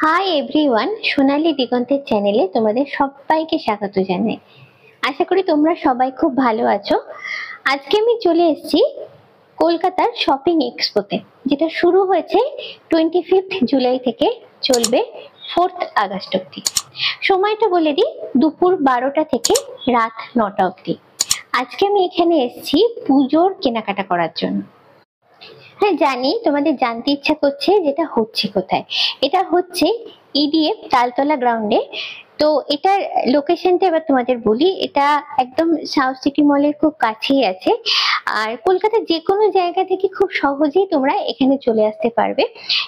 Hi everyone, সোনালী দিগন্তের চ্যানেলে তোমাদের সবাইকে স্বাগত জানাই। আশা করি তোমরা সবাই খুব ভালো আছো। আজকে আমি চলে এসেছি কলকাতার শপিং এক্সপোতে, যেটা শুরু হয়েছে 25 জুলাই থেকে, চলবে 4 আগস্ট অব্দি। সময়টা বলে দিই, দুপুর 12টা থেকে রাত 9টা অব্দি। আজকে আমি এখানে এসেছি পুজোর কেনাকাটা করার জন্য। হ্যাঁ জানি, তোমাদের জানতে ইচ্ছা করছে যেটা হচ্ছে কোথায়। এটা হচ্ছে ইডিএফ তালতলা গ্রাউন্ডে। তো এটার লোকেশনটা এবার তোমাদের বলি। এটা একদম সাউথ সিটি মলের খুব কাছেই আছে, আর কলকাতার যে কোনো জায়গা থেকে খুব সহজেই তোমরা এখানে চলে আসতে পারবে।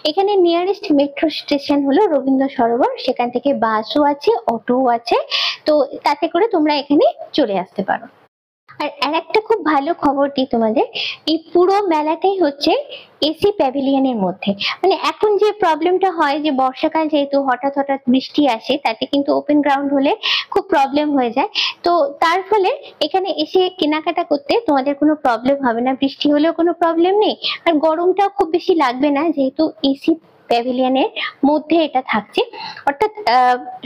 এখানে নিয়ারেস্ট মেট্রো স্টেশন হলো রবীন্দ্র সরোবর, সেখান থেকে বাসও আছে, অটোও আছে। তো তাতে করে তোমরা এখানে চলে আসতে পারো। আর একটা খুব ভালো খবর দিই তোমাদের, এই পুরো মেলাটাই হচ্ছে এসি প্যাভিলিয়নের মধ্যে। মানে এখন যে প্রবলেমটা হয় যে বর্ষাকাল যেহেতু হঠাৎ হঠাৎ বৃষ্টি আসে, তাতে কিন্তু ওপেন গ্রাউন্ড হলে খুব প্রবলেম হয়ে যায়। তো তার ফলে এখানে এসে কেনাকাটা করতে তোমাদের কোনো প্রবলেম হবে না, বৃষ্টি হলেও কোনো প্রবলেম নেই, আর গরমটাও খুব বেশি লাগবে না, যেহেতু এসি প্যাভিলিয়নের মধ্যে এটা থাকছে। অর্থাৎ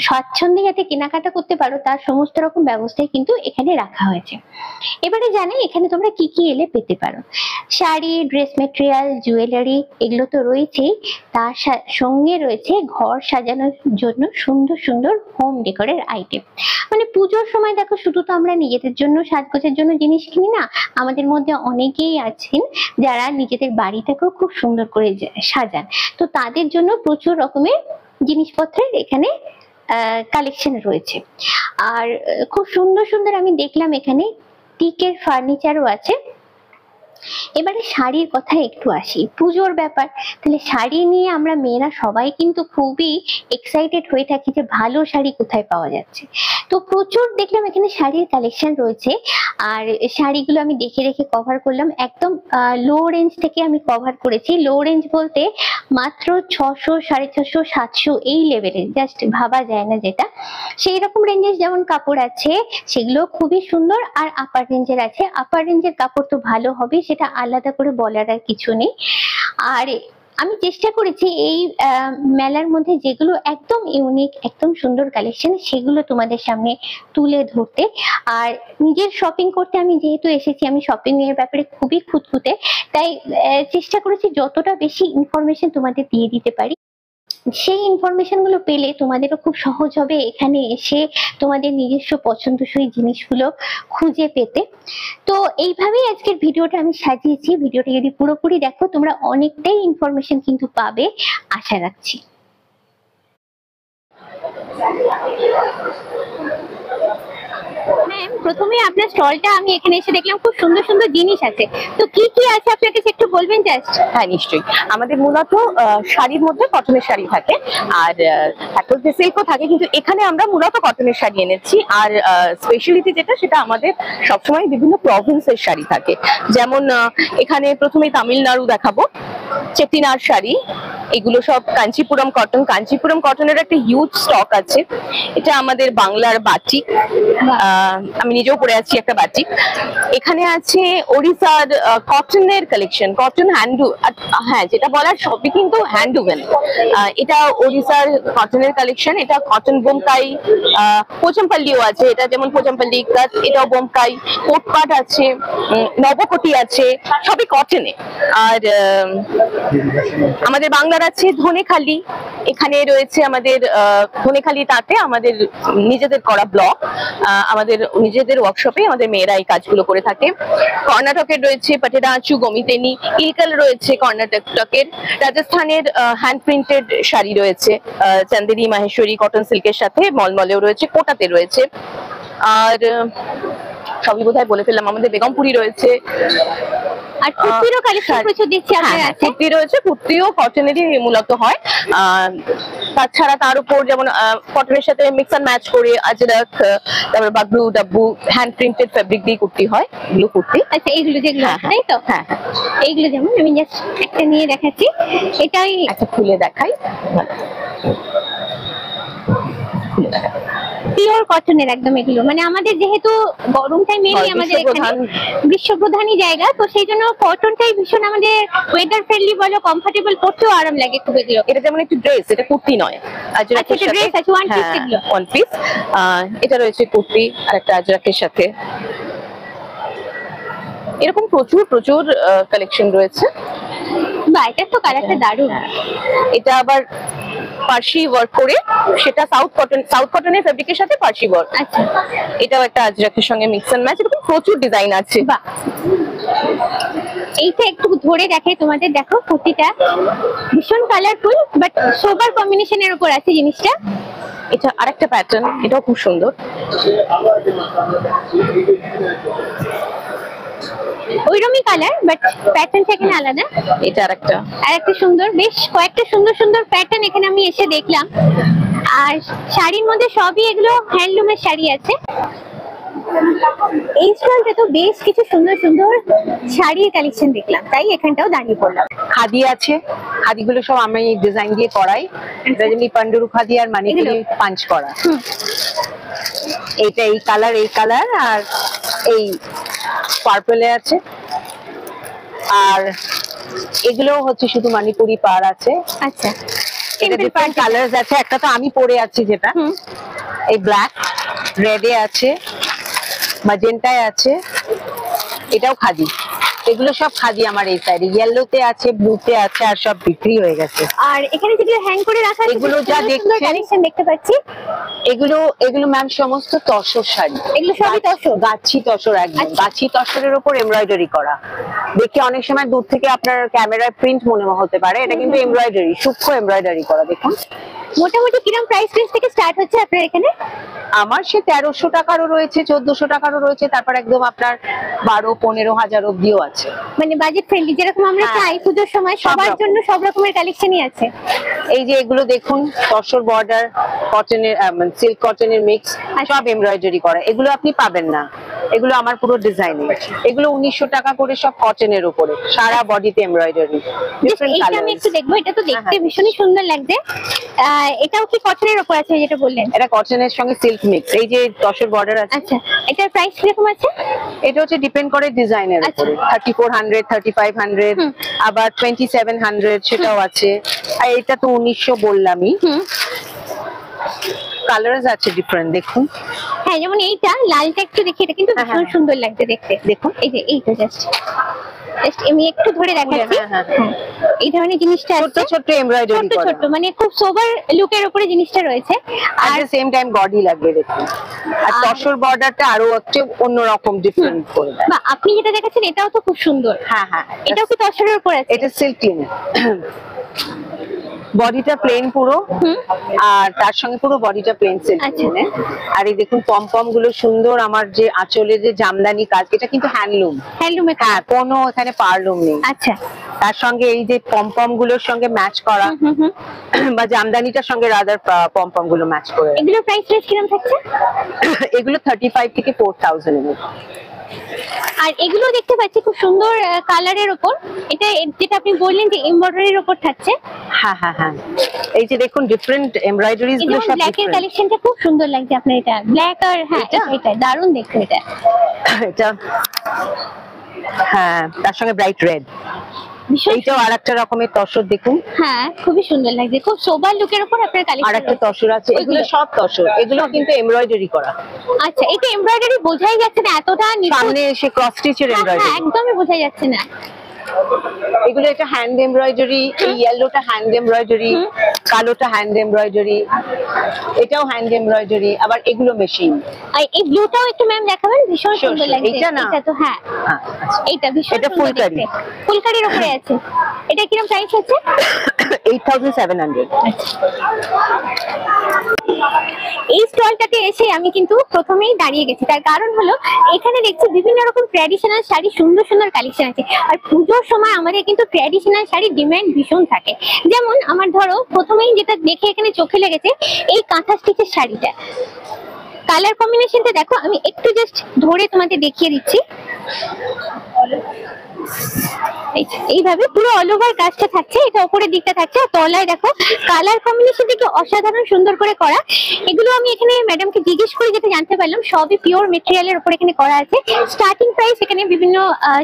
স্বাচ্ছন্দ্যে যাতে কেনাকাটা করতে পারো তার সমস্ত রকম ব্যবস্থাই কিন্তু এখানে রাখা হয়েছে। এবারে জানাই এখানে তোমরা কি কি এলে পেতে পারো। শাড়ি, ড্রেস মেটেরিয়াল, জুয়েলারি, এগুলো তো রয়েছেই। তার সঙ্গে রয়েছে ঘর সাজানোর জন্য সুন্দর সুন্দর হোম ডেকোরের আইটেম। মানে পুজোর সময় দেখো, শুধু তো আমরা নিজেদের জন্য সাজগোজের জন্য জিনিস কিনি না, আমাদের মধ্যে অনেকেই আছেন যারা নিজেদের বাড়িটাকেও খুব সুন্দর করে সাজান। তো তাদের জন্য প্রচুর রকমের জিনিসপত্রের এখানে কালেকশন রয়েছে। আর খুব সুন্দর সুন্দর আমি দেখলাম এখানে টিকের ফার্নিচারও আছে। এবারে শাড়ির কথা একটু আসি, পুজোর ব্যাপার, তাহলে শাড়ি নিয়ে আমরা মেয়েরা সবাই কিন্তু খুবই এক্সাইটেড হয়ে থাকি যে ভালো শাড়ি কোথায় পাওয়া যাচ্ছে। তো প্রচুর দেখলাম এখানে শাড়ির কালেকশন রয়েছে, আর শাড়িগুলো আমি দেখে রেখে কভার করলাম। একদম লো রেঞ্জ থেকে আমি কভার করেছি। লো রেঞ্জ বলতে মাত্র 600, 650, 700 এই লেভেলের, জাস্ট ভাবা যায় না যেটা, সেই রকম রেঞ্জের যেমন কাপড় আছে সেগুলো খুবই সুন্দর। আর আপার রেঞ্জের আছে, আপার রেঞ্জের কাপড় তো ভালো হবে, সেটা আলাদা করে বলার আর কিছু নেই। আর আমি চেষ্টা করেছি এই মেলার মধ্যে যেগুলো একদম ইউনিক, একদম সুন্দর কালেকশন, সেগুলো তোমাদের সামনে তুলে ধরতে। আর নিজের শপিং করতে আমি যেহেতু এসেছি, আমি শপিং এর ব্যাপারে খুবই খুঁতখুঁতে, তাই চেষ্টা করেছি যতটা বেশি ইনফরমেশন তোমাদের দিয়ে দিতে পারি। সেই ইনফরমেশন গুলো পেলে তোমাদেরও খুব সহজ হবে এখানে এসে তোমাদের নিজস্ব পছন্দসই জিনিসগুলো খুঁজে পেতে। তো এইভাবেই আজকের ভিডিওটা আমি সাজিয়েছি। ভিডিওটা যদি পুরোপুরি দেখো তোমরা অনেকটাই ইনফরমেশন কিন্তু পাবে, আশা রাখছি। ম্যাম, প্রথমে আপনার স্টলটা আমি এখানে এসে দেখলাম খুব সুন্দর সুন্দর জিনিস আছে, তো কি কি আছে আপনার কাছে একটু বলবেন জাস্ট? হ্যাঁ নিশ্চয়ই, আমাদের মূলত শাড়ির মধ্যে কটনের শাড়ি থাকে, আর এখন সিল্কও থাকে, কিন্তু এখানে আমরা মূলত কটনের শাড়ি এনেছি। আর স্পেশালিটি যেটা, সেটা আমাদের সবসময় বিভিন্ন প্রভিন্সের শাড়ি থাকে। যেমন এখানে প্রথমে তামিলনাড়ু দেখাবো, চেটিনার শাড়ি, এগুলো সব কাঞ্চিপুরম কটন। কাঞ্চিপুরম কটনের একটা হিউজ স্টক আছে। এটা আমাদের বাংলার বাটিক, আমি নিজেও পরে আছি একটা বাটিক। এখানে আছে ওড়িশার কটনের কালেকশন, কটন হ্যান্ডু, হ্যাঁ যেটা বলার সবই কিন্তু হ্যান্ডউমেন। এটা ওড়িশার কটনের কালেকশন, এটা কটন বোমকাই, পোচামপল্লিও আছে, এটা যেমন পোচামপল্লি কাজ, এটাও বোমকাই, কোটপাট আছে, নবকোটি আছে, সবই কটনে। আর আমাদের বাংলার আছে ধনেখালি, এখানে রয়েছে আমাদের ধনেখালি তাঁতে আমাদের নিজেদের করা ব্লক, আমাদের নিজেদের ওয়ার্কশপে আমাদের মেয়েরা এই কাজগুলো করে থাকে। কর্ণাটকের রয়েছে পাটেরাচু, গমিতেনি, ইলকাল রয়েছে কর্ণাটকের। রাজস্থানের হ্যান্ড প্রিন্টেড শাড়ি রয়েছে, চান্দেরি, মাহেশ্বরী, কটন সিল্কের সাথে মলমলেও রয়েছে, কোটাতে রয়েছে। আর সবই বোধহয় বলে ফেললাম। আমাদের বেগমপুরি রয়েছে, আর কুর্তিরও কালেকশন প্রচুর দেখছি আপনার কাছে। কুর্তি রয়েছে, কুর্তিও কটনেরই মূলত হয়। তাছাড়া তার উপর যেমন কটনের সাথে মিক্স অ্যান্ড ম্যাচ করে আজরাক, তারপর বাগলু, ডাব্বু, হ্যান্ড প্রিন্টেড ফেব্রিক দিয়ে কুর্তি হয়, এগুলো কুর্তি। আচ্ছা, এইগুলো যেগুলো তাই তো? হ্যাঁ, এইগুলো যেমন আমি জাস্ট একটা নিয়ে দেখাচ্ছি, এটাই একটা খুলে দেখাই, খুলে দেখাই। পিওর কটনের একদম এগুলো, মানে আমাদের যেহেতু গরমটাই মেনলি আমাদের এখানে গ্রীষ্মপ্রধানই জায়গা, তো সেই জন্য কটনটাই ভীষণ আমাদের ওয়েদার ফ্রেন্ডলি বলো, কমফোর্টেবল, পরতেও আরাম লাগে খুব এগুলো। এটা যেমন একটু ড্রেস, এটা কুর্তি নয়, আজরাকের সাথে ড্রেস আছে, ওয়ান পিস এগুলো, ওয়ান পিস। এটা রয়েছে কুর্তি আর একটা আজরাকের সাথে। এরকম প্রচুর প্রচুর কালেকশন রয়েছে। বাহ, এটা তো কালারটা দারুণ। এটা আবার পার্সি ওয়ার্ক করে, সেটা সাউথ কটনের ফেব্রিকের সাথে পার্সি ওয়ার্ক। আচ্ছা, এটাও একটা আজরাকের সঙ্গে মিক্স এন্ড ম্যাচ, এরকম প্রচুর ডিজাইন আছে। বাহ, এইটা একটু ধরে দেখাই তোমাদের, দেখো কুর্তিটা ভীষণ কালারফুল বাট সোবার কম্বিনেশনের উপর আছে জিনিসটা। এটা আরেকটা প্যাটার্ন, এটাও খুব সুন্দর। ওইরকমই কালার বাট প্যাটার্নটা এখানে আলাদা। এটা আরেকটা সুন্দর, বেশ কয়েকটা সুন্দর সুন্দর প্যাটার্ন এখানে আমি এসে দেখলাম। আর শাড়ির মধ্যে সবই এগুলো হ্যান্ডলুমের শাড়ি আছে। এই স্টলটা তো বেশ কিছু সুন্দর সুন্দর শাড়ির কালেকশন দেখলাম, তাই এখানটাও দাঁড়িয়ে পড়লাম। খাদি আছে, খাদিগুলো সব আমি ডিজাইন দিয়ে করাই, যেমনি পান্ডুরু খাদি আর মানিপুরি পাঞ্চ করা। এইটা এই কালার আর এই পার্পলে আছে, আর এগুলো হচ্ছে শুধু মানিপুরি পার আছে। আচ্ছা, এটা ডিফারেন্ট কালারস আছে, একটা তো আমি পরে আছি যেটা এই ব্ল্যাক, রেডে আছে, ম্যাজেন্টায় আছে, এটাও খাদি। এগুলো সব খাদি আমার এই সাইডে, ইয়েলোতে আছে, ব্লুতে আছে, আর সব বিক্রি হয়ে গেছে। আর এখানে যেগুলো হ্যাং করে রাখা আছে, এগুলো যা দেখছেন কালেকশন দেখতে পাচ্ছি, এগুলো ম্যাম সমস্ত তসর শাড়ি। এগুলো সবই তসর, গাছি তসর, একদম গাছি তসরের উপর এমব্রয়ডারি করা। দেখে অনেক সময় দূর থেকে আপনার ক্যামেরায় প্রিন্ট মনে হতে পারে, এটা কিন্তু এমব্রয়ডারি, সূক্ষ্ম এমব্রয়ডারি করা। দেখুন মোটামুটি কিরকম প্রাইস রেঞ্জ থেকে স্টার্ট হচ্ছে আপনার এখানে? আমার সে 1300 টাকারও রয়েছে, 1400 টাকারও রয়েছে, তারপর একদম আপনার 12-15 হাজার অব্দিও আছে। মানে বাজেট ফ্রেন্ডলি, যেরকম আমরা চাই পুজোর সময় সবার জন্য সব রকমের কালেকশনই আছে। এই যে এগুলো দেখুন, তসর বর্ডার, কটনের সিল্ক কটনের মিক্স, সব এমব্রয়ডারি করা। এগুলো আপনি পাবেন না, এগুলো আমার পুরো ডিজাইনের। এগুলো 1900 টাকা করে, সব কটনের উপরে, সারা বডিতে এমব্রয়ডারি, ডিফারেন্ট এটা কালার। আমি একটু দেখবো, এটা তো দেখতে ভীষণই সুন্দর লাগছে। এটাও কি কটনের উপর আছে যেটা বললেন? এটা কটনের সঙ্গে সিল্ক মিক্স। এই যে তসর বর্ডার আছে। আচ্ছা, এটার প্রাইস কিরকম আছে? এটা হচ্ছে ডিপেন্ড করে ডিজাইনের উপরে, 3400, 3500, আবার 2700 সেটাও আছে। আর এটা তো 1900 বললামই। কালারস আছে ডিফারেন্ট, দেখুন। হ্যাঁ, যেমন এইটা লালটা একটু দেখি, এটা কিন্তু ভীষণ সুন্দর লাগছে দেখতে। দেখুন এই যে এইটা জাস্ট আমি একটু ধরে দেখাচ্ছি। এই ধরনের জিনিসটা ছোট ছোট এমব্রয়ডারি করা, ছোট মানে খুব সোবার লুকের উপরে জিনিসটা রয়েছে। আর সেম টাইম বডি লাগবে দেখুন। আর তসর বর্ডারটা আরো একটু অন্যরকম ডিফারেন্ট করে দেয়। বা আপনি যেটা দেখাচ্ছেন এটাও তো খুব সুন্দর। হ্যাঁ, এটাও কি তসরের উপর আছে? এটা সিল্ক লিনেন, বডিটা প্লেন পুরো, আর তার সঙ্গে পুরো বডিটা প্লেন সিল্ক লিনেন। আর এই দেখুন পম গুলো সুন্দর, আমার যে আঁচলের যে জামদানি কাজ, এটা কিন্তু হ্যান্ডলুমে। হ্যাঁ, কোনো এখানে পারলুম নেই। আচ্ছা, তার সঙ্গে এই যে পম গুলোর সঙ্গে ম্যাচ করা, বা জামদানিটার সঙ্গে রাদার পম গুলো ম্যাচ করে। এগুলো প্রাইস রেঞ্জ কিরকম থাকছে? এগুলো 35 থেকে 4000 এর মধ্যে। আর এগুলো দেখতে পাচ্ছি খুব সুন্দর কালারের উপর, এটা যেটা আপনি বললেন যে এমব্রয়ডারির উপর থাকছে। হ্যাঁ, এই যে দেখুন ডিফারেন্ট এমব্রয়ডারিজ গুলো সব ব্ল্যাক এর কালেকশনটা খুব সুন্দর লাগছে আপনার। এটা ব্ল্যাক আর এটা দারুণ দেখতে। এটা হ্যাঁ, তার সঙ্গে ব্রাইট রেড, এইটাও আরেকটা রকমের তসর দেখুন। হ্যাঁ, খুবই সুন্দর লাগছে, খুব সোবার লুকের উপর আপনার কালেকশন। আরেকটা তসর আছে, এগুলো সব তসর, এগুলো কিন্তু এমব্রয়ডারি করা। আচ্ছা, এটা এমব্রয়ডারি বোঝাই যাচ্ছে না এতটা নিখুঁত, সামনে এসে ক্রস স্টিচের এমব্রয়ডারি একদমই বোঝা যাচ্ছে না। এগুলো এটা হ্যান্ড এমব্রয়ডারি, এই ইয়েলোটা হ্যান্ড এমব্রয়ডারি, কালোটা হ্যান্ড এমব্রয়ডারি, এটাও হ্যান্ড এমব্রয়ডারি, আবার এগুলো মেশিন। আর এই ব্লুটাও একটু ম্যাম দেখাবেন, ভীষণ সুন্দর লাগছে। এটা না, এটা তো হ্যাঁ, এইটা ভীষণ এটা ফুলকারি, ফুলকারির উপরে আছে। এটা কিরকম প্রাইস আছে? 8700। এই স্টলটাতে এসে আমি কিন্তু প্রথমেই দাঁড়িয়ে গেছি, তার কারণ হলো এখানে দেখছি বিভিন্ন রকম ট্র্যাডিশনাল শাড়ি, সুন্দর সুন্দর কালেকশন আছে। আর পুজোর সময় আমাদের কিন্তু ট্র্যাডিশনাল শাড়ির ডিমান্ড ভীষণ থাকে। যেমন আমার ধরো প্রথমেই যেটা দেখে এখানে চোখে লেগেছে, এই কাঁথা স্টিচের শাড়িটা কালার কম্বিনেশনটা দেখো, আমি একটু জাস্ট ধরে তোমাদের দেখিয়ে দিচ্ছি। এইভাবে পুরো অল ওভার কাজটা থাকছে, এটা উপরের দিকটা থাকছে, আর তলায় দেখো কালার কম্বিনেশন থেকে অসাধারণ সুন্দর করে করা। এগুলো আমি এখানে ম্যাডামকে জিজ্ঞেস করে যেটা জানতে পারলাম, সবই পিওর মেটেরিয়ালের উপর এখানে করা আছে। স্টার্টিং প্রাইস এখানে বিভিন্ন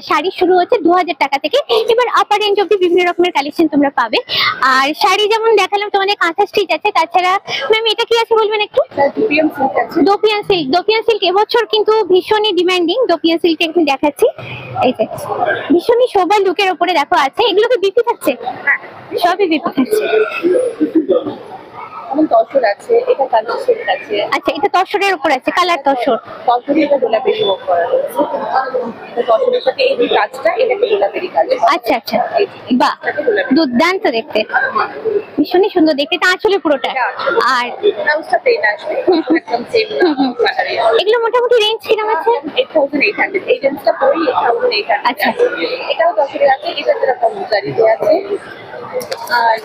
শাড়ি শুরু হচ্ছে 2000 টাকা থেকে, এবার আপার রেঞ্জ অব্দি বিভিন্ন রকমের কালেকশন তোমরা পাবে। আর শাড়ি যেমন দেখালাম তোমাদের কাঁথা স্টিচ আছে, তাছাড়া ম্যাম এটা কি আছে বলবেন একটু? Dupion silk. দোপিয়ান সিল্ক এবছর কিন্তু ভীষণই ডিমান্ডিং। দোপিয়ান সিল্ক এখানে দেখাচ্ছি, এই যে ভীষণই সোবার লুকের উপরে দেখো আছে। এগুলো কি বিপি থাকছে? সবই বিপি থাকছে। তসর আছে, এটা কালার সিল্ক আছে। আচ্ছা, এটা তসরের উপর আছে, কালার তসর। তসরে এটা গোলাপেরি ওয়ার্ক করা রয়েছে। এটা তসরের সাথে এই যে কাজটা, এটা গোলাপেরি কাজ। আচ্ছা আচ্ছা, বাহ, দুর্দান্ত দেখতে, ভীষণই সুন্দর দেখতে। এটা আঁচলে পুরোটা। আর ব্লাউজটা প্লেন আসবে, একদম সেম কালারে। এগুলো মোটামুটি রেঞ্জ কিরকম আছে? 8800। এই রেঞ্জটা পড়ি 8800। আচ্ছা, এটাও তসরে আছে, এটা যেরকম জারিতে আছে। আর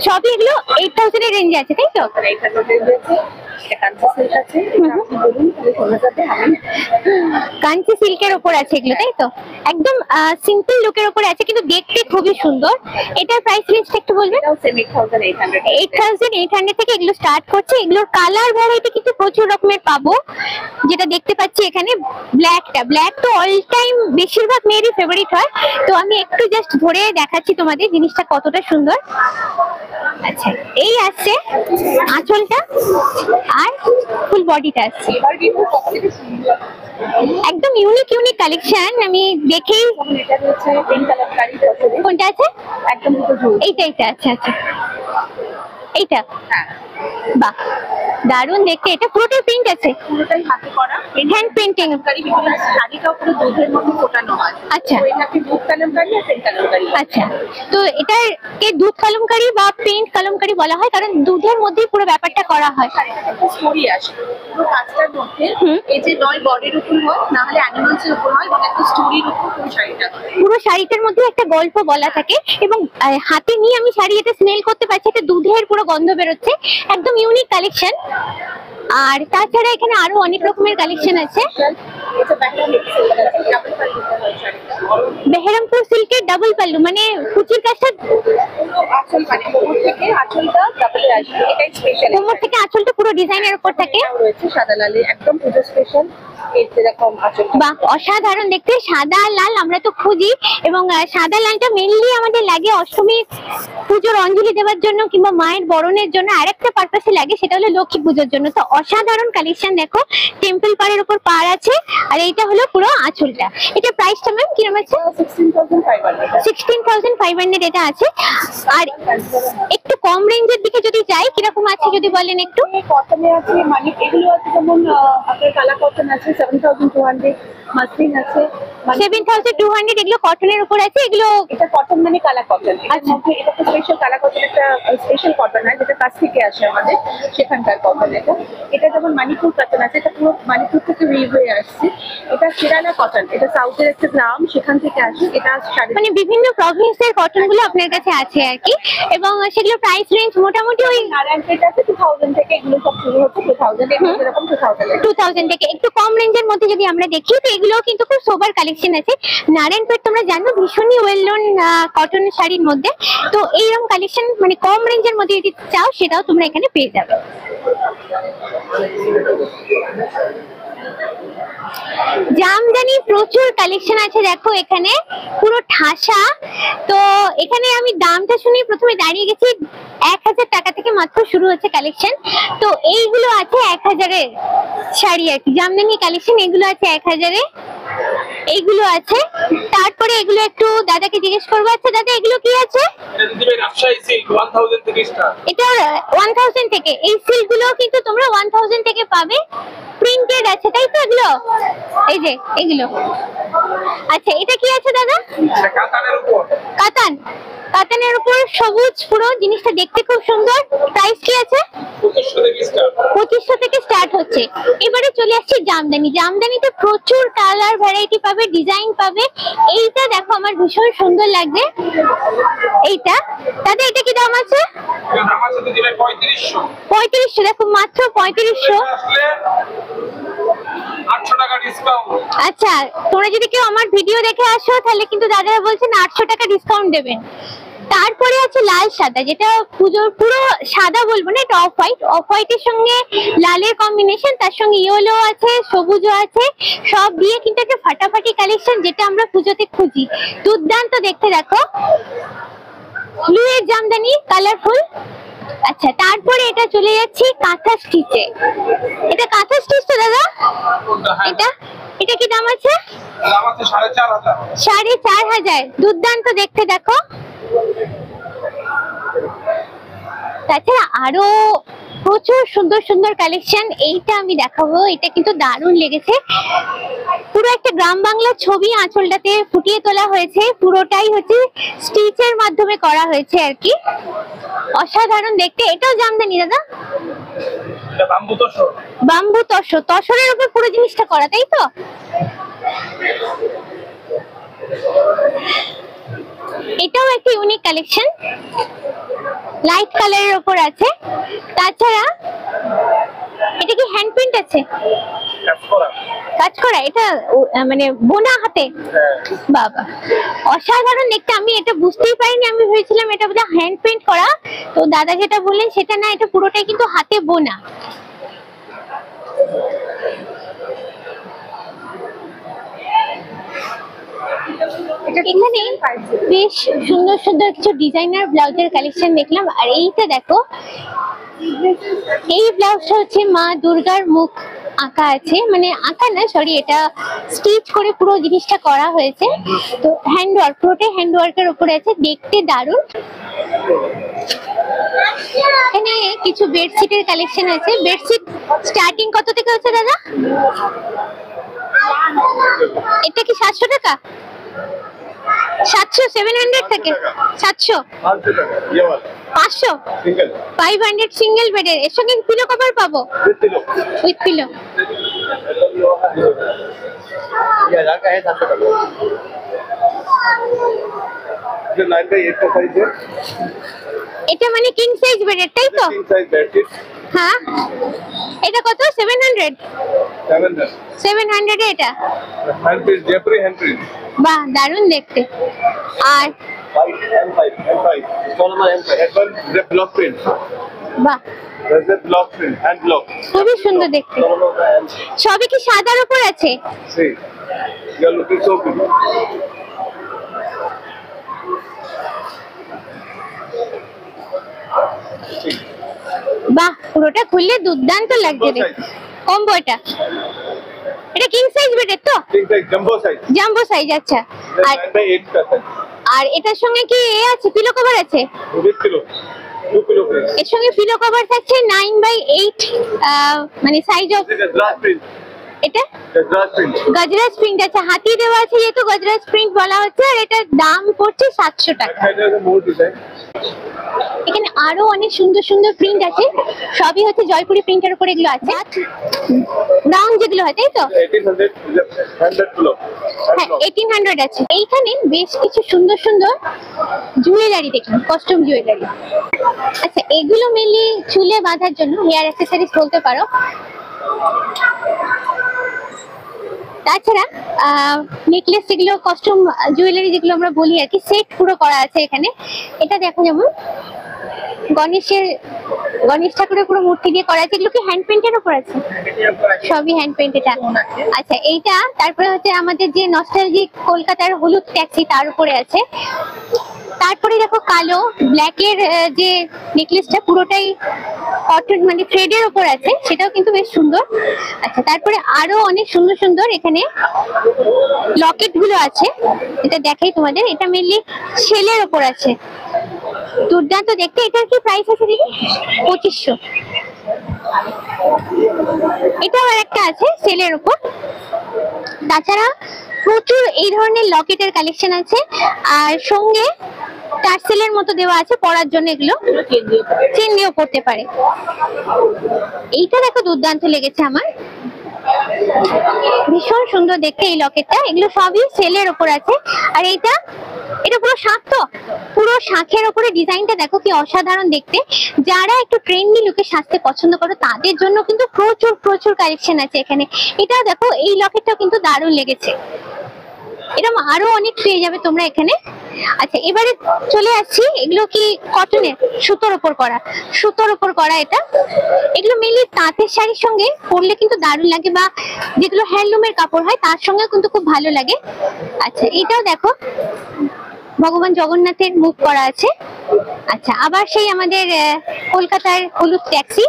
সবই এগুলো 8000 এর রেঞ্জে আছে, তাই তো? 800 রেঞ্জ আছে। এটা কাঞ্চি সিল্ক আছে। এটা আপনি বলুন তাহলে শোনা যাবে। আমি কাঞ্চি সিল্কের উপর আছে এগুলো, তাই তো? একদম সিম্পল লুকের উপর আছে, কিন্তু দেখতে খুবই সুন্দর। এটার প্রাইস রেঞ্জটা একটু বলবেন? এটাও সেম 8800। 8800 থেকে এগুলো স্টার্ট করছে। এগুলোর কালার ভ্যারাইটি কিন্তু প্রচুর রকমের পাবো। যেটা দেখতে পাচ্ছি এখানে ব্ল্যাক তো অল টাইম বেশিরভাগ মেয়েরই ফেভারিট হয়, তো আমি একটু জাস্ট ধরে দেখাচ্ছি তোমাদের জিনিসটা কতটা সুন্দর। আচ্ছা, এই আসছে আঁচলটা আর ফুল বডিটা আসছে। এবার কিন্তু সবথেকে সুন্দর একদম ইউনিক কালেকশন। আমি দেখেই, এটা হচ্ছে পিঙ্ক কালার কারি তসরে। কোনটা আছে? একদম দুটো ঝুল। এইটা। আচ্ছা আচ্ছা, এইটা হ্যাঁ, বাহ, দারুণ দেখতে। এটা পুরোটাই প্রিন্ট আছে, পুরোটাই হাতে করা হ্যান্ড প্রিন্টিং। কারি। বিভিন্ন শাড়িটা পুরো দুধের মধ্যে ফোটানো হয়। আচ্ছা। তো এটা কি দুধ কালামকারি আর পেন্ট কালামকারি। আচ্ছা, তো এটাকে দুধ কলমকারি বা পেইন্ট কলমকারি বলা হয়, কারণ দুধের মধ্যেই পুরো ব্যাপারটা করা হয়। শাড়িটাতে একটা স্টোরি আসে পুরো কাজটার মধ্যে। এই যে নয় বডির উপর হয়, না হলে অ্যানিমালস এর উপর হয়, এবং একটা স্টোরির উপর পুরো শাড়িটা হয়। পুরো শাড়িটার মধ্যে একটা গল্প বলা থাকে, এবং হাতে নিয়ে আমি শাড়ি এটা স্মেল করতে পারছি, এটা দুধের পুরো গন্ধ বেরোচ্ছে। একদম ইউনিক কালেকশন। আর তাছাড়া এখানে আরো অনেক রকমের কালেকশন আছে। এটা ব্যাকগ্রাউন্ড সিল্ক আছে, ডাবল পাল্লু হয় শাড়িটা। বেহরামপুর সিল্কের ডাবল পাল্লু, মানে কুচির কাজটা পুরো আঁচল, মানে কোমর থেকে আঁচলটা ডাবলে আসবে। এটাই স্পেশাল। কোমর থেকে আঁচলটা পুরো ডিজাইনের উপর থাকে। এটাও রয়েছে সাদা লালে, একদম পুজো স্পেশাল। এর যেরকম আঁচল, বাহ, অসাধারণ দেখতে। সাদা আর লাল আমরা তো খুঁজি, এবং সাদা লালটা মেনলি আমাদের লাগে অষ্টমী পুজোর অঞ্জলি দেওয়ার জন্য, কিংবা মায়ের বরণের জন্য। আরেকটা পারপাসে লাগে, সেটা হলো লক্ষ্মী পুজোর জন্য। তো অসাধারণ কালেকশন দেখো, টেম্পল পাড়ের উপর পাড় আছে, আর এইটা হলো পুরো আঁচলটা। এটা প্রাইসটা ম্যাম কিরকম আছে? 16500। 16500 এটা আছে। আর একটু কম রেঞ্জের দিকে যদি যাই, কিরকম আছে যদি বলেন একটু? কটনে আছে, মানে এগুলো আছে যেমন আপনার কালা কটন আছে 7200, মাসলিন আছে 7200, এগুলো কটনের উপর আছে। এগুলো এটা কটন মানে কালা কটন। আচ্ছা। এটা তো স্পেশাল কালা কটন, একটা স্পেশাল কটন হয় যেটা কাছ থেকে আসে আমাদের সেখানকার কটন। এটা যেমন মানিপুর কটন আছে, এটা পুরো মানিপুর থেকে উইভ হয়ে আসছে। এটা কেরালা কটন, এটা সাউথের একটা গ্রাম, সেখান থেকে আসে। এটা মানে বিভিন্ন প্রভিন্সের কটন গুলো আপনার কাছে আছে আর কি, এবং সেগুলো প্রাইস রেঞ্জ মোটামুটি ওই নারায়ণপেট আছে 2000 থেকে, এগুলো সব শুরু হচ্ছে 2000 এরকম 2000 থেকে। একটু কম রেঞ্জের মধ্যে যদি আমরা দেখি, তো এগুলো কিন্তু খুব সোবার কালেকশন আছে। নারায়ণপেট তোমরা জানো ভীষণই ওয়েল নোন কটন শাড়ির মধ্যে, তো এইরকম কালেকশন মানে কম রেঞ্জের মধ্যে যদি চাও, সেটাও তোমরা এখানে পেয়ে যাবে। জামদানি প্রচুর কালেকশন আছে দেখো, এখানে পুরো ঠাসা। তো এখানে আমি দামটা শুনে প্রথমে দাঁড়িয়ে গেছি। 1000 টাকা থেকে মাত্র শুরু হচ্ছে কালেকশন। তো এইগুলো আছে 1000-এর শাড়ি আর কি, জামদানি কালেকশন। এগুলো আছে 1000-এ, এইগুলো আছে। তারপরে এগুলো একটু দাদাকে জিজ্ঞেস করবো। আচ্ছা দাদা, এগুলো কি আছে? এটা 1000 থেকে। এই সিল্ক গুলো কিন্তু তোমরা 1000 থেকে পাবে। প্রিন্টেড আছে, তাই তো? এগুলো এই যে এগুলো। আচ্ছা, এটা কি আছে দাদা? কাতানের উপর সবুজ পুরো জিনিসটা দেখতে খুব সুন্দর। প্রাইস কি আছে? 2500 থেকে স্টার্ট হচ্ছে। এবারে চলে আসছে জামদানি। জামদানিতে প্রচুর কালার ভ্যারাইটি পাবে, ডিজাইন পাবে। এইটা দেখো, আমার ভীষণ সুন্দর লাগছে এইটা। দাদা, এটা কি দাম আছে? দাম আছে তো দিলে 3500। 3500, দেখো মাত্র 3500। আসলে 800 টাকা ডিসকাউন্ট। আচ্ছা, তোমরা যদি কেউ আমার ভিডিও দেখে আসো তাহলে কিন্তু দাদারা বলছেন 800 টাকা ডিসকাউন্ট দেবেন। তারপরে আছে লাল সাদা, যেটা পুজোর পুরো সাদা বলবো না, এটা অফ হোয়াইট। অফ হোয়াইটের সঙ্গে লালের কম্বিনেশন, তার সঙ্গে ইয়েলো আছে, সবুজও আছে, সব দিয়ে কিন্তু একটা ফাটাফাটি কালেকশন, যেটা আমরা পুজোতে খুঁজি। দুর্দান্ত দেখতে, দেখো ব্লু এর জামদানি, কালারফুল। আচ্ছা, তারপরে এটা চলে যাচ্ছে কাঁথা স্টিচে। এটা কাঁথা স্টিচ তো দাদা? এটা এটা কি দাম আছে? দাম আছে 4500। 4500, দুর্দান্ত দেখতে, দেখো। তাছাড়া আরো প্রচুর সুন্দর সুন্দর কালেকশন, এইটা আমি দেখাবো। এটা কিন্তু দারুণ লেগেছে, পুরো একটা গ্রাম বাংলার ছবি আঁচলটাতে ফুটিয়ে তোলা হয়েছে, পুরোটাই হচ্ছে স্টিচের মাধ্যমে করা হয়েছে আর কি। অসাধারণ দেখতে। এটাও জামদানি দাদা? এটা বাম্বু তসর। বাম্বু তসর, তসরের উপর পুরো জিনিসটা করা, তাই তো? এটাও একটা ইউনিক কালেকশন, লাইট কালারের উপর আছে। তাছাড়া এটা কি হ্যান্ড প্রিন্ট আছে? কাজ করা, এটা মানে বোনা হাতে? বাবা, অসাধারণ দেখতে। আমি এটা বুঝতেই পারিনি, আমি ভেবেছিলাম এটা বোধহয় হ্যান্ড প্রিন্ট করা। তো দাদা যেটা বললেন সেটা না, এটা পুরোটাই কিন্তু হাতে বোনা। এখানে বেশ সুন্দর সুন্দর কিছু ডিজাইনার ব্লাউজের কালেকশন দেখলাম। আর এইটা দেখো, এই ব্লাউজটা হচ্ছে মা দুর্গার মুখ আঁকা আছে, মানে আঁকা না, সরি, এটা স্টিচ করে পুরো জিনিসটা করা হয়েছে। তো হ্যান্ড ওয়ার্ক, পুরোটাই হ্যান্ড ওয়ার্কের উপরে আছে, দেখতে দারুণ। এখানে কিছু বেডশিটের কালেকশন আছে। বেডশিট স্টার্টিং কত থেকে হচ্ছে দাদা? এটা কি 700 টাকা? 700, 700 থেকে 700, 500, 500 সিঙ্গেল বেডের। এর সঙ্গে পিলো কভার পাবো? With pillow. এটা মানে কিং সাইজ বেডের, তাই তো? হ্যাঁ। এটা কত? 700? 700 এ এটা? বাহ, দারুণ দেখতে। আর বাহ, খুবই সুন্দর দেখতে। সবই কি সাদার উপর আছে? বাহ, পুরোটা খুললে দুর্দান্ত লাগছে দেখতে। কম্বো এটা? এটা কিং সাইজ বেডের তো? Jumbo size. আচ্ছা, আর এটার সঙ্গে কি এ আছে, পিলো কভার আছে? এর সঙ্গে পিলো কভার থাকছে 9/8, মানে সাইজ অফ। এটা গজরাজ প্রিন্ট আছে, হাতি দেওয়া আছে, যেহেতু গজরাজ প্রিন্ট বলা হচ্ছে। আর এটার দাম পড়ছে 700 টাকা। এখানে আরো অনেক সুন্দর সুন্দর প্রিন্ট আছে, সবই হচ্ছে জয়পুরি প্রিন্টের উপর এগুলো আছে। ব্রাউন যেগুলো হয়, তাই তো? হ্যাঁ, 1800 আছে। এইখানে বেশ কিছু সুন্দর সুন্দর জুয়েলারি দেখলাম, কস্টিউম জুয়েলারি। আচ্ছা, এগুলো মেনলি চুলে বাঁধার জন্য, হেয়ার অ্যাক্সেসরিজ বলতে পারো। তাছাড়া নেকলেস, যেগুলো কস্টিউম জুয়েলারি যেগুলো আমরা বলি আর কি, সেট পুরো করা আছে এখানে। এটা দেখো, যেমন গণেশ ঠাকুরের পুরো মূর্তি দিয়ে করা আছে। এগুলো কি হ্যান্ড পেইন্টের উপর আছে? সবই হ্যান্ড পেইন্ট এটা। আচ্ছা, এইটা তারপরে হচ্ছে আমাদের যে নস্টালজিক কলকাতার হলুদ ট্যাক্সি, তার উপরে আছে। তারপরে দেখো কালো ব্ল্যাকের যে নেকলেসটা, পুরোটাই কটন মানে থ্রেডের উপর আছে, সেটাও কিন্তু বেশ সুন্দর। আচ্ছা, তারপরে আরো অনেক সুন্দর সুন্দর এখানে লকেট গুলো আছে, এটা দেখাই তোমাদের। এটা মেনলি সেলের উপর আছে, দুর্দান্ত দেখতে। এটার কি প্রাইস আছে দিদি? 2500। এটাও একটা আছে সেলের উপর। তাছাড়া প্রচুর এই ধরনের লকেটের কালেকশন আছে, আর সঙ্গে টার্সেলের মতো দেওয়া আছে পরার জন্য। এগুলো চেন দিয়েও পড়তে পারে। এইটা দেখো, দুর্দান্ত লেগেছে আমার, ভীষণ সুন্দর দেখতে এই লকেটটা। এগুলো সবই সেলের উপর আছে। আর এইটা এটা পুরো শাঁখ, তো পুরো শাঁখের উপরে ডিজাইনটা দেখো কি অসাধারণ দেখতে। যারা একটু ট্রেন্ডি লুকে সাজতে পছন্দ করো তাদের জন্য কিন্তু প্রচুর প্রচুর কালেকশন আছে এখানে। এটাও দেখো, এই লকেটটাও কিন্তু দারুণ লেগেছে। এরকম আরো অনেক পেয়ে যাবে তোমরা এখানে। আচ্ছা, এবারে চলে আসছি, এগুলো কি কটনের, সুতোর উপর করা, সুতোর উপর করা এটা। এগুলো মেনলি তাঁতের শাড়ির সঙ্গে পরলে কিন্তু দারুণ লাগে, বা যেগুলো হ্যান্ডলুমের কাপড় হয় তার সঙ্গে কিন্তু খুব ভালো লাগে। আচ্ছা, এটাও দেখো ভগবান জগন্নাথের মুখ করা আছে। আচ্ছা, আবার সেই আমাদের কলকাতার হলুদ ট্যাক্সি,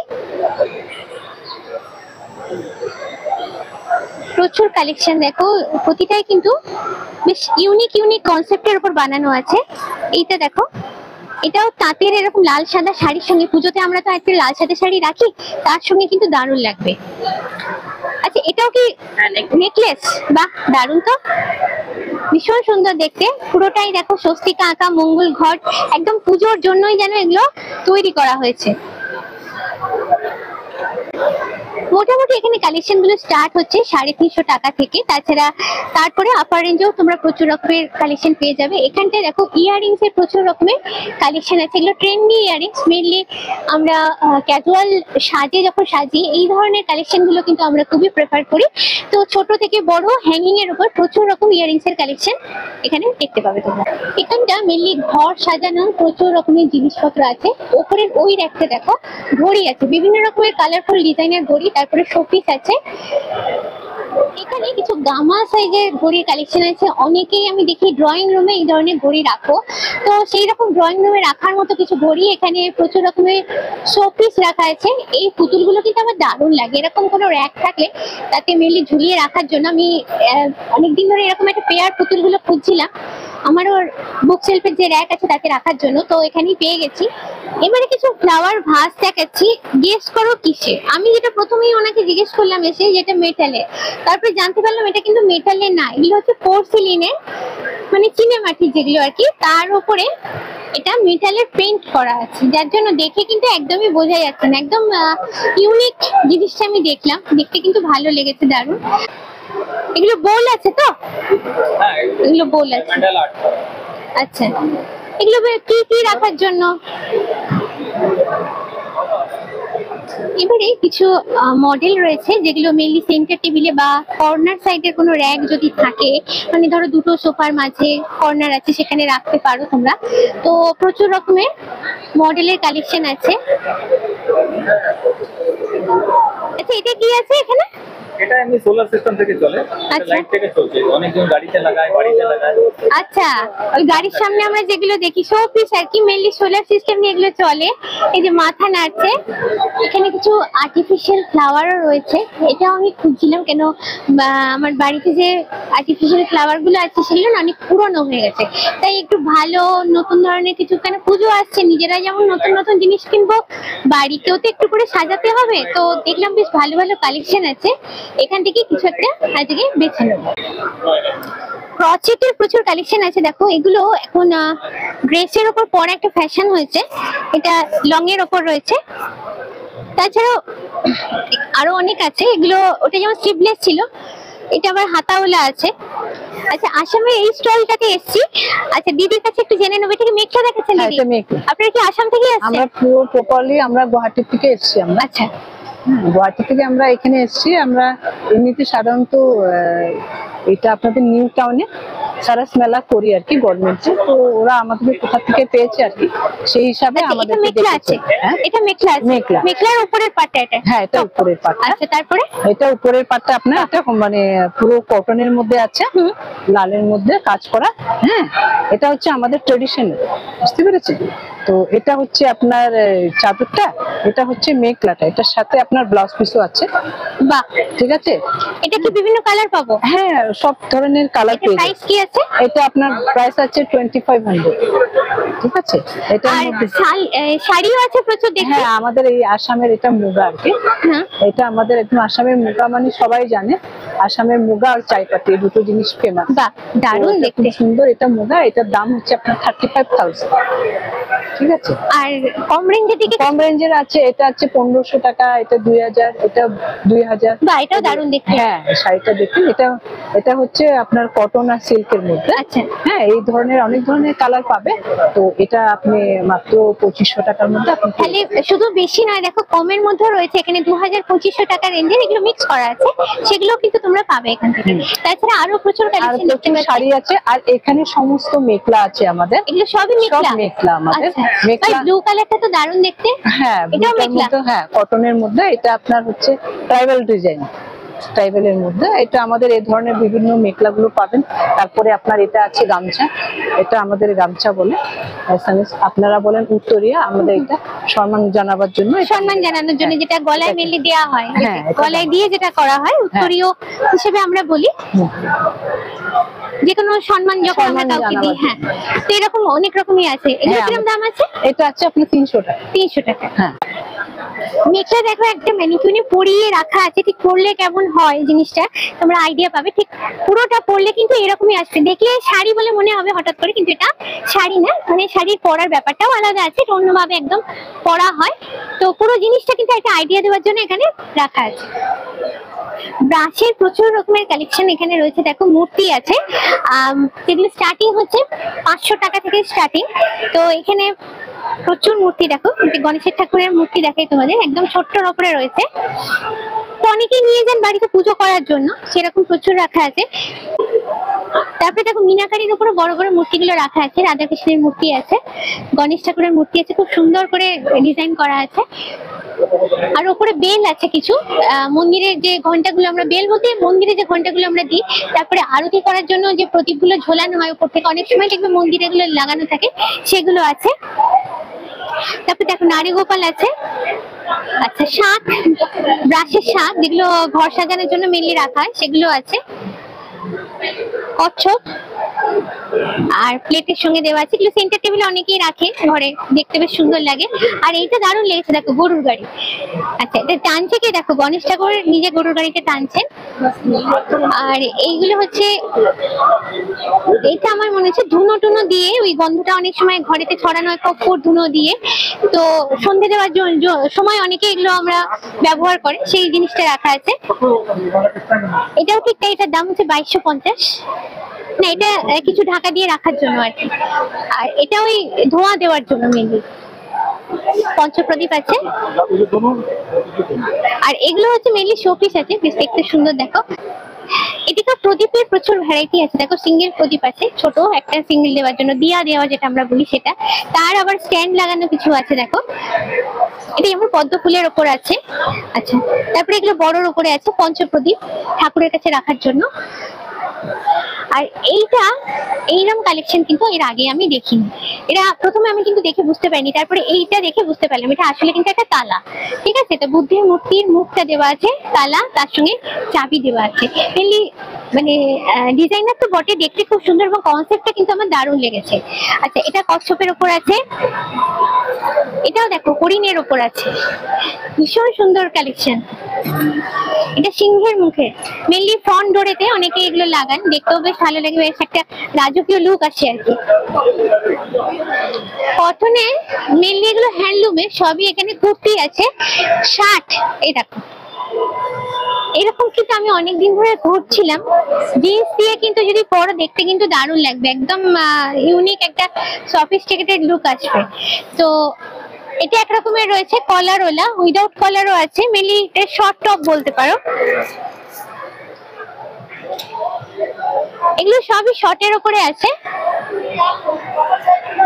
প্রচুর কালেকশন দেখো, প্রতিটাই কিন্তু বেশ ইউনিক ইউনিক কনসেপ্টের উপর বানানো আছে। এইটা দেখো, এটাও তাঁতের এরকম লাল সাদা শাড়ির সঙ্গে, পুজোতে আমরা তো একটা লাল সাদা শাড়ি রাখি, তার সঙ্গে কিন্তু দারুণ লাগবে। আচ্ছা, এটাও কি নেকলেস? বাহ, দারুণ তো, ভীষণ সুন্দর দেখতে। পুরোটাই দেখো স্বস্তিকা আঁকা, মঙ্গল ঘট, একদম পুজোর জন্যই যেন এগুলো তৈরি করা হয়েছে। মোটামুটি এখানে কালেকশন গুলো স্টার্ট হচ্ছে 350 টাকা থেকে। তাছাড়া তারপরে আপার রেঞ্জেও তোমরা প্রচুর রকমের কালেকশন পেয়ে যাবে। এখানটায় দেখো ইয়াররিংস এর প্রচুর রকমের কালেকশন আছে। এগুলো ট্রেন্ডি ইয়াররিংস, মেনলি আমরা ক্যাজুয়াল সাজে যখন সাজি এই ধরনের কালেকশন গুলো কিন্তু আমরা খুবই প্রেফার করি। তো ছোট থেকে বড় হ্যাঙ্গিং এর উপর প্রচুর রকম ইয়াররিংস এর কালেকশন এখানে দেখতে পাবে তোমরা। এখানটা মেনলি ঘর সাজানো প্রচুর রকমের জিনিসপত্র আছে। ওপরের ওই র্যাকটা দেখো ঘড়ি আছে, বিভিন্ন রকমের কালারফুল ডিজাইনের ঘড়ি, তারপরে শোপিস আছে। এখানে কিছু গামা সাইজের ঘড়ির কালেকশন আছে। অনেকেই আমি দেখি ড্রয়িং রুমে এই ধরনের ঘড়ি রাখো, তো সেই রকম ড্রয়িং রুমে রাখার মতো কিছু ঘড়ি এখানে প্রচুর রকমের শোপিস রাখা আছে। এই পুতুলগুলো কিন্তু আমার দারুণ লাগে। এরকম কোনো র্যাক থাকলে তাতে মেনলি ঝুলিয়ে রাখার জন্য আমি অনেকদিন ধরে এরকম একটা পেয়ার পুতুলগুলো খুঁজছিলাম, আমারও বুক শেলফের যে র্যাক আছে তাতে রাখার জন্য, তো এখানেই পেয়ে গেছি। এবারে কিছু ফ্লাওয়ার ভাস দেখাচ্ছি, গেস করো কিসে। আমি যেটা প্রথমেই ওনাকে জিজ্ঞেস করলাম এসে, যেটা মেটালের, তারপরে জানতে পারলাম এটা কিন্তু মেটালের না, এগুলো হচ্ছে পোর্সিলিনের, মানে চিনে মাটির যেগুলো আর কি, তার উপরে এটা মেটালের পেইন্ট করা আছে, যার জন্য দেখে কিন্তু একদমই বোঝা যাচ্ছে না। একদম ইউনিক জিনিসটা আমি দেখলাম, দেখতে কিন্তু ভালো লেগেছে, দারুণ। এগুলো বোল আছে তো? এগুলো বোল আছে। আচ্ছা, এগুলো কি কি রাখার জন্য? এবারে কিছু মডেল রয়েছে যেগুলো মেনলি সেন্টার টেবিলে বা কর্নার সাইডের কোনো র্যাক যদি থাকে, মানে ধরো দুটো সোফার মাঝে কর্নার আছে, সেখানে রাখতে পারো তোমরা। তো প্রচুর রকমের মডেলের কালেকশন আছে। আচ্ছা, এটা কি আছে এখানে? এটা এমনি সোলার সিস্টেম থেকে চলে, লাইট থেকে চলছে, অনেকজন গাড়িতে লাগায়, বাড়িতে লাগায়। আচ্ছা, ওই গাড়ির সামনে আমরা যেগুলো দেখি শো পিস আর কি, মেনলি সোলার সিস্টেম নিয়ে এগুলো চলে। এই যে মাথা নাড়ছে, এখানে কিছু আর্টিফিশিয়াল ফ্লাওয়ারও রয়েছে। এটা আমি খুঁজছিলাম, কেন আমার বাড়িতে যে আর্টিফিশিয়াল ফ্লাওয়ার গুলো আছে সেগুলো না অনেক পুরনো হয়ে গেছে, তাই একটু ভালো নতুন ধরনের কিছু, কেন পুজো আসছে, নিজেরা যেমন নতুন নতুন জিনিস কিনবো, বাড়িতেও তো একটু করে সাজাতে হবে। তো দেখলাম বেশ ভালো ভালো কালেকশন আছে, এখান থেকে কিছু একটা আজকে বেছে নেবো। ক্রচেটের প্রচুর কালেকশন আছে দেখো, এগুলো এখন ড্রেসের ওপর পরা একটা ফ্যাশন হয়েছে। এটা লং এর ওপর রয়েছে, তাছাড়াও আরো অনেক আছে। এগুলো ওটা যেমন স্লিভলেস ছিল, এটা আবার হাতাওয়ালা আছে। আচ্ছা, আসামের এই স্টলটাতে এসেছি। আচ্ছা, দিদির কাছে একটু জেনে নেবো, এটা কি মেখলা দেখাচ্ছেন দিদি? আপনারা কি আসাম থেকে আসছেন? আমরা পুরো প্রপারলি আমরা গুয়াহাটি থেকে এসেছি আমরা। আচ্ছা, গুয়াহাটি থেকে আমরা এখানে এসেছি। আমরা এমনিতে সাধারণত এটা আপনাদের নিউ টাউনে সারাস মেলা করি আর কি, গভর্নমেন্টে। তো ওরা আমাদের কোথা থেকে পেয়েছে আর কি, সেই হিসাবে আমাদের মেখলা আছে। এটা মেখলা আছে, মেখলা, মেখলার উপরের পাটটা এটা? হ্যাঁ, এটা উপরের পাটটা। আচ্ছা, তারপরে এটা উপরের পাটটা আপনার এটা মানে পুরো কটনের মধ্যে আছে, লালের মধ্যে কাজ করা। হ্যাঁ, এটা হচ্ছে আমাদের ট্রেডিশনাল, বুঝতে পেরেছেন? তো এটা হচ্ছে আপনার চাদরটা, এটা হচ্ছে মেখলাটা, এটার সাথে আপনার ব্লাউজ পিসও আছে। বাহ, ঠিক আছে। এটা কি বিভিন্ন কালার পাবো? হ্যাঁ, সব ধরনের কালার পেয়ে যাবেন। প্রাইস কি আছে? এটা আপনার প্রাইস আছে 2500। ঠিক আছে। এটা শাড়িও আছে প্রচুর দেখি। হ্যাঁ, আমাদের এই আসামের এটা মুগা আর কি। এটা আমাদের একদম আসামের মুগা মানে সবাই জানে। আসামের মুগা আর চাইপাতি এই দুটো জিনিস ফেমাস। বাহ, দারুণ দেখতে। সুন্দর। এটা মুগা, এটার দাম হচ্ছে আপনার 35,000। ঠিক আছে। আর কম রেঞ্জের দিকে কম রেঞ্জের আছে, এটা আছে 1500 টাকা, এটা 2000, এটা 2000। বাহ, এটাও দারুণ দেখতে। হ্যাঁ, শাড়িটা দেখুন, এটা হচ্ছে আপনার কটন আর সিল্কের মধ্যে। আচ্ছা। হ্যাঁ, এই ধরনের অনেক ধরনের কালার পাবে। তো এটা আপনি মাত্র 2500 টাকার মধ্যে আপনি তাহলে শুধু বেশি নয়, দেখো কমের মধ্যে রয়েছে এখানে 2000-2500 টাকা রেঞ্জের, এগুলো মিক্স করা আছে, সেগুলো কিন্তু তোমরা পাবে এখান থেকে। তাছাড়া আরো প্রচুর আর কালেকশন দেখতে প্রচুর পাচ্ছি। শাড়ি আছে। আর এখানে সমস্ত মেখলা আছে আমাদের। এগুলো সবই মেখলা। সব মেখলা আমাদের। আচ্ছা, মেখলা। ব্লু কালারটা তো দারুণ দেখতে। হ্যাঁ, এটাও ব্লুটার মেখলা। মধ্যে, হ্যাঁ কটনের মধ্যে। এটা আপনার হচ্ছে ট্রাইবাল ডিজাইন, ট্রাইবেলের মধ্যে। এটা আমাদের এই ধরনের বিভিন্ন মেখলা গুলো পাবেন। তারপরে আপনার এটা আছে গামছা, এটা আমাদের গামছা বলে, আপনারা বলেন উত্তরিয়া, আমাদের এটা সম্মান জানাবার জন্য, সম্মান জানানোর জন্য যেটা গলায় মেলে দেওয়া হয়, হ্যাঁ, এটা গলায় দিয়ে যেটা করা হয় উত্তরীয় হিসেবে আমরা বলি, যে কোনো সম্মান যখন আমরা কাউকে দিই। হ্যাঁ, তো এরকম অনেক রকমই আছে। এগুলো হ্যাঁ, কিরকম দাম আছে? এটা আছে আপনার 300 টাকা। 300 টাকা। হ্যাঁ, মেখলা দেখো একটা ম্যানিকুইনে পরিয়ে রাখা আছে, ঠিক পরলে কেমন হয় জিনিসটা তোমরা আইডিয়া পাবে। ঠিক পুরোটা পরলে কিন্তু এরকমই আসবে, দেখলে শাড়ি বলে মনে হবে হঠাৎ করে, কিন্তু এটা শাড়ি না, মানে শাড়ির পরার ব্যাপারটাও আলাদা আছে, এটা অন্যভাবে একদম পরা হয়। তো পুরো জিনিসটা কিন্তু একটা আইডিয়া দেওয়ার জন্য এখানে রাখা আছে। ব্রাশের প্রচুর রকমের কালেকশন এখানে রয়েছে। দেখো মূর্তি আছে, যেগুলো স্টার্টিং হচ্ছে 500 টাকা থেকে স্টার্টিং। তো এখানে প্রচুর মূর্তি দেখো, গণেশের ঠাকুরের মূর্তি দেখাই তোমাদের, একদম ছোট্টর ওপরে রয়েছে। তো অনেকেই নিয়ে যান বাড়িতে পুজো করার জন্য, সেরকম প্রচুর রাখা আছে। তারপরে দেখো মিনাকারির উপরে বড় বড় মূর্তিগুলো রাখা আছে, রাধাকৃষ্ণের মূর্তি আছে, গণেশ ঠাকুরের মূর্তি আছে, খুব সুন্দর করে ডিজাইন করা আছে। আর উপরে বেল আছে কিছু, মন্দিরের যে ঘন্টাগুলো আমরা, বেল বলতে মন্দিরে যে ঘন্টাগুলো আমরা দিই, তারপরে আরতি করার জন্য যে প্রদীপগুলো ঝোলানো হয় উপর থেকে, অনেক সময় দেখবে মন্দিরে এগুলো লাগানো থাকে, সেগুলো আছে। তারপরে দেখো নারীগোপাল আছে। আচ্ছা, শাঁখ, ব্রাশের শাঁখ যেগুলো ঘর সাজানোর জন্য মেনলি রাখা হয়, সেগুলো আছে। কচ্ছপ আর প্লেটের সঙ্গে দেওয়া আছে, এগুলো সেন্টার টেবিলে অনেকেই রাখে ঘরে, দেখতে বেশ সুন্দর লাগে। আর এইটা দারুণ লেগেছে, দেখো গরুর গাড়ি। আচ্ছা, এটা টানছে কে? দেখো গণেশ ঠাকুর নিজে গরুর গাড়িতে টানছেন। আর এইগুলো হচ্ছে, এটা আমার মনে হচ্ছে ধুনো টুনো দিয়ে, ওই গন্ধটা অনেক সময় ঘরেতে ছড়ানো হয় কর্পূর ধুনো দিয়ে, তো সন্ধে দেওয়ার সময় অনেকে এগুলো আমরা ব্যবহার করে, সেই জিনিসটা রাখা আছে। এটাও ঠিক তাই, এটার দাম হচ্ছে 2250। না, এটা কিছু ঢাকা দিয়ে রাখার জন্য আর কি, আর এটা ওই ধোঁয়া দেওয়ার জন্য মেনলি। পঞ্চপ্রদীপ আছে। আর এগুলো হচ্ছে মেনলি শোপিস আছে, বেশ দেখতে সুন্দর। দেখো এদিকে প্রদীপের প্রচুর ভ্যারাইটি আছে। দেখো সিঙ্গেল প্রদীপ আছে, ছোট একটা সিঙ্গেল দেওয়ার জন্য, দিয়া দেওয়া যেটা আমরা বলি সেটা। তার আবার স্ট্যান্ড লাগানো কিছু আছে। দেখো এটা যেমন পদ্ম ফুলের ওপর আছে। আচ্ছা, তারপরে এগুলো বড়র উপরে আছে, পঞ্চপ্রদীপ ঠাকুরের কাছে রাখার জন্য। আর এইরকম কালেকশন কিন্তু এর আগে আমি দেখিনি। এটা প্রথমে আমি কিন্তু দেখে বুঝতে পারিনি, তারপরে এইটা দেখে বুঝতে পারলাম এটা আসলে কিন্তু একটা তালা। ঠিক আছে, তো বুদ্ধের মূর্তির মুখটা দেওয়া আছে, তালা, তার সঙ্গে চাবি দেওয়া আছে। মেনলি মানে ডিজাইনার তো বটে, দেখতে খুব সুন্দর, এবং কনসেপ্টটা কিন্তু আমার দারুণ লেগেছে। আচ্ছা, এটা কচ্ছপের ওপর আছে, এটাও দেখো হরিণের ওপর আছে, ভীষণ সুন্দর কালেকশন। এটা সিংহের মুখে, মেনলি ফ্রন্ট ডোরেতে অনেকে এগুলো লাগান, দেখতেও বেশ ভালো লাগে, বেশ একটা রাজকীয় লুক আসে আর কি। কটনে মেনলি এগুলো হ্যান্ডলুমের, সবই এখানে কুর্তি আছে, শার্ট। এই দেখো এরকম কিন্তু আমি অনেকদিন ধরে ঘুরছিলাম, জিন্স দিয়ে কিন্তু যদি পরো দেখতে কিন্তু দারুণ লাগবে, একদম ইউনিক একটা সফিস্টিকেটেড লুক আসবে। তো এটা এক রকমের রয়েছে কলার ওলা, উইদাউট কলারও আছে, মেনলি এটা শর্ট টপ বলতে পারো। এগুলো সবই শর্টের উপরে আছে।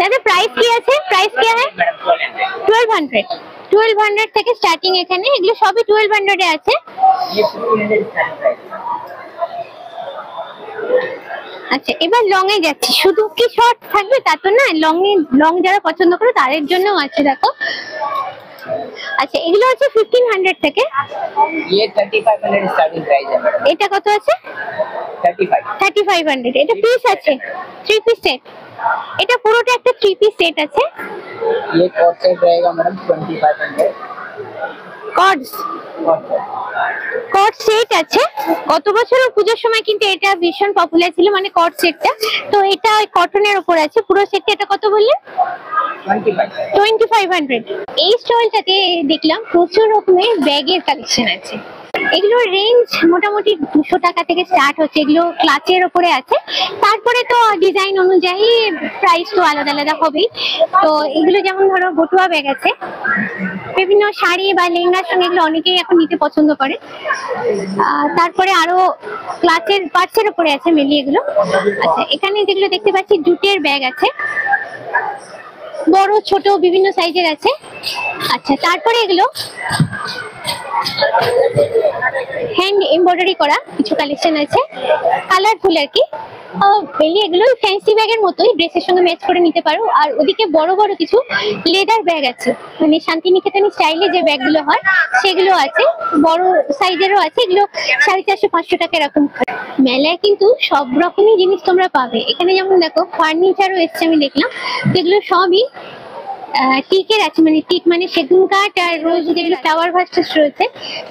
দাদা প্রাইস কি আছে? প্রাইস কি আছে? 1200 থেকে স্টার্টিং এখানে, এগুলো সবই 1200 এ আছে। আচ্ছা, এবার লং এ যাচ্ছি। শুধু কি শর্ট থাকবে তা তো না, লং যারা পছন্দ করে তাদের জন্যও আছে। দেখো আচ্ছা, এগুলো হচ্ছে 1500 থেকে। ये 3500 स्टार्टिंग प्राइस है मैडम। এটা कत আছে? 3500। এটা পিস আছে, 3 পিস সেট। এটা পুরোটা একটা 3 পিস সেট আছে। ये कॉस्ट सेट रहेगा मैडम 2500। কর্ডস সেট আছে। গত বছর পুজোর সময় কিন্তু এটা ভীষণ পপুলার ছিল, মানে কর্ড সেটটা। তো এটা ওই কটনের উপর আছে পুরো সেটটা। এটা কত বললেন? 2500। এই স্টলটাতে দেখলাম প্রচুর রকমের ব্যাগের কালেকশন আছে। এগুলোর রেঞ্জ মোটামুটি 200 টাকা থেকে স্টার্ট হচ্ছে। এগুলো ক্লাচের উপরে আছে, তারপরে তো ডিজাইন অনুযায়ী প্রাইস তো আলাদা আলাদা হবেই। তো এগুলো যেমন ধরো বটুয়া ব্যাগ আছে, বিভিন্ন শাড়ি বা লেহেঙ্গার সঙ্গে এগুলো অনেকেই এখন নিতে পছন্দ করে। তারপরে আরো ক্লাচের পার্টসের উপরে আছে মেনলি এগুলো। আচ্ছা, এখানে যেগুলো দেখতে পাচ্ছি জুটের ব্যাগ আছে, বড় ছোট বিভিন্ন সাইজের আছে। আচ্ছা, তারপরে এগুলো হ্যান্ড এমব্রয়ডারি করা কিছু কালেকশন আছে, কালারফুল আর কি। এগুলো ফ্যান্সি ব্যাগের মতোই, ড্রেসের সঙ্গে ম্যাচ করে নিতে পারো। আর ওদিকে বড় বড় কিছু লেদার ব্যাগ আছে, মানে শান্তিনিকেতনী স্টাইলে যে ব্যাগগুলো হয় সেগুলো আছে, বড় সাইজেরও আছে। এগুলো 450-500 টাকা এরকম। মেলায় কিন্তু সব রকমই জিনিস তোমরা পাবে। এখানে যেমন দেখো ফার্নিচারও এসছে, আমি দেখলাম। এগুলো সবই টিকের আছে, মানে টিক মানে সেগুন কাঠ আর রোজ যেগুলো ফ্লাওয়ার ভাস্টাস রয়েছে।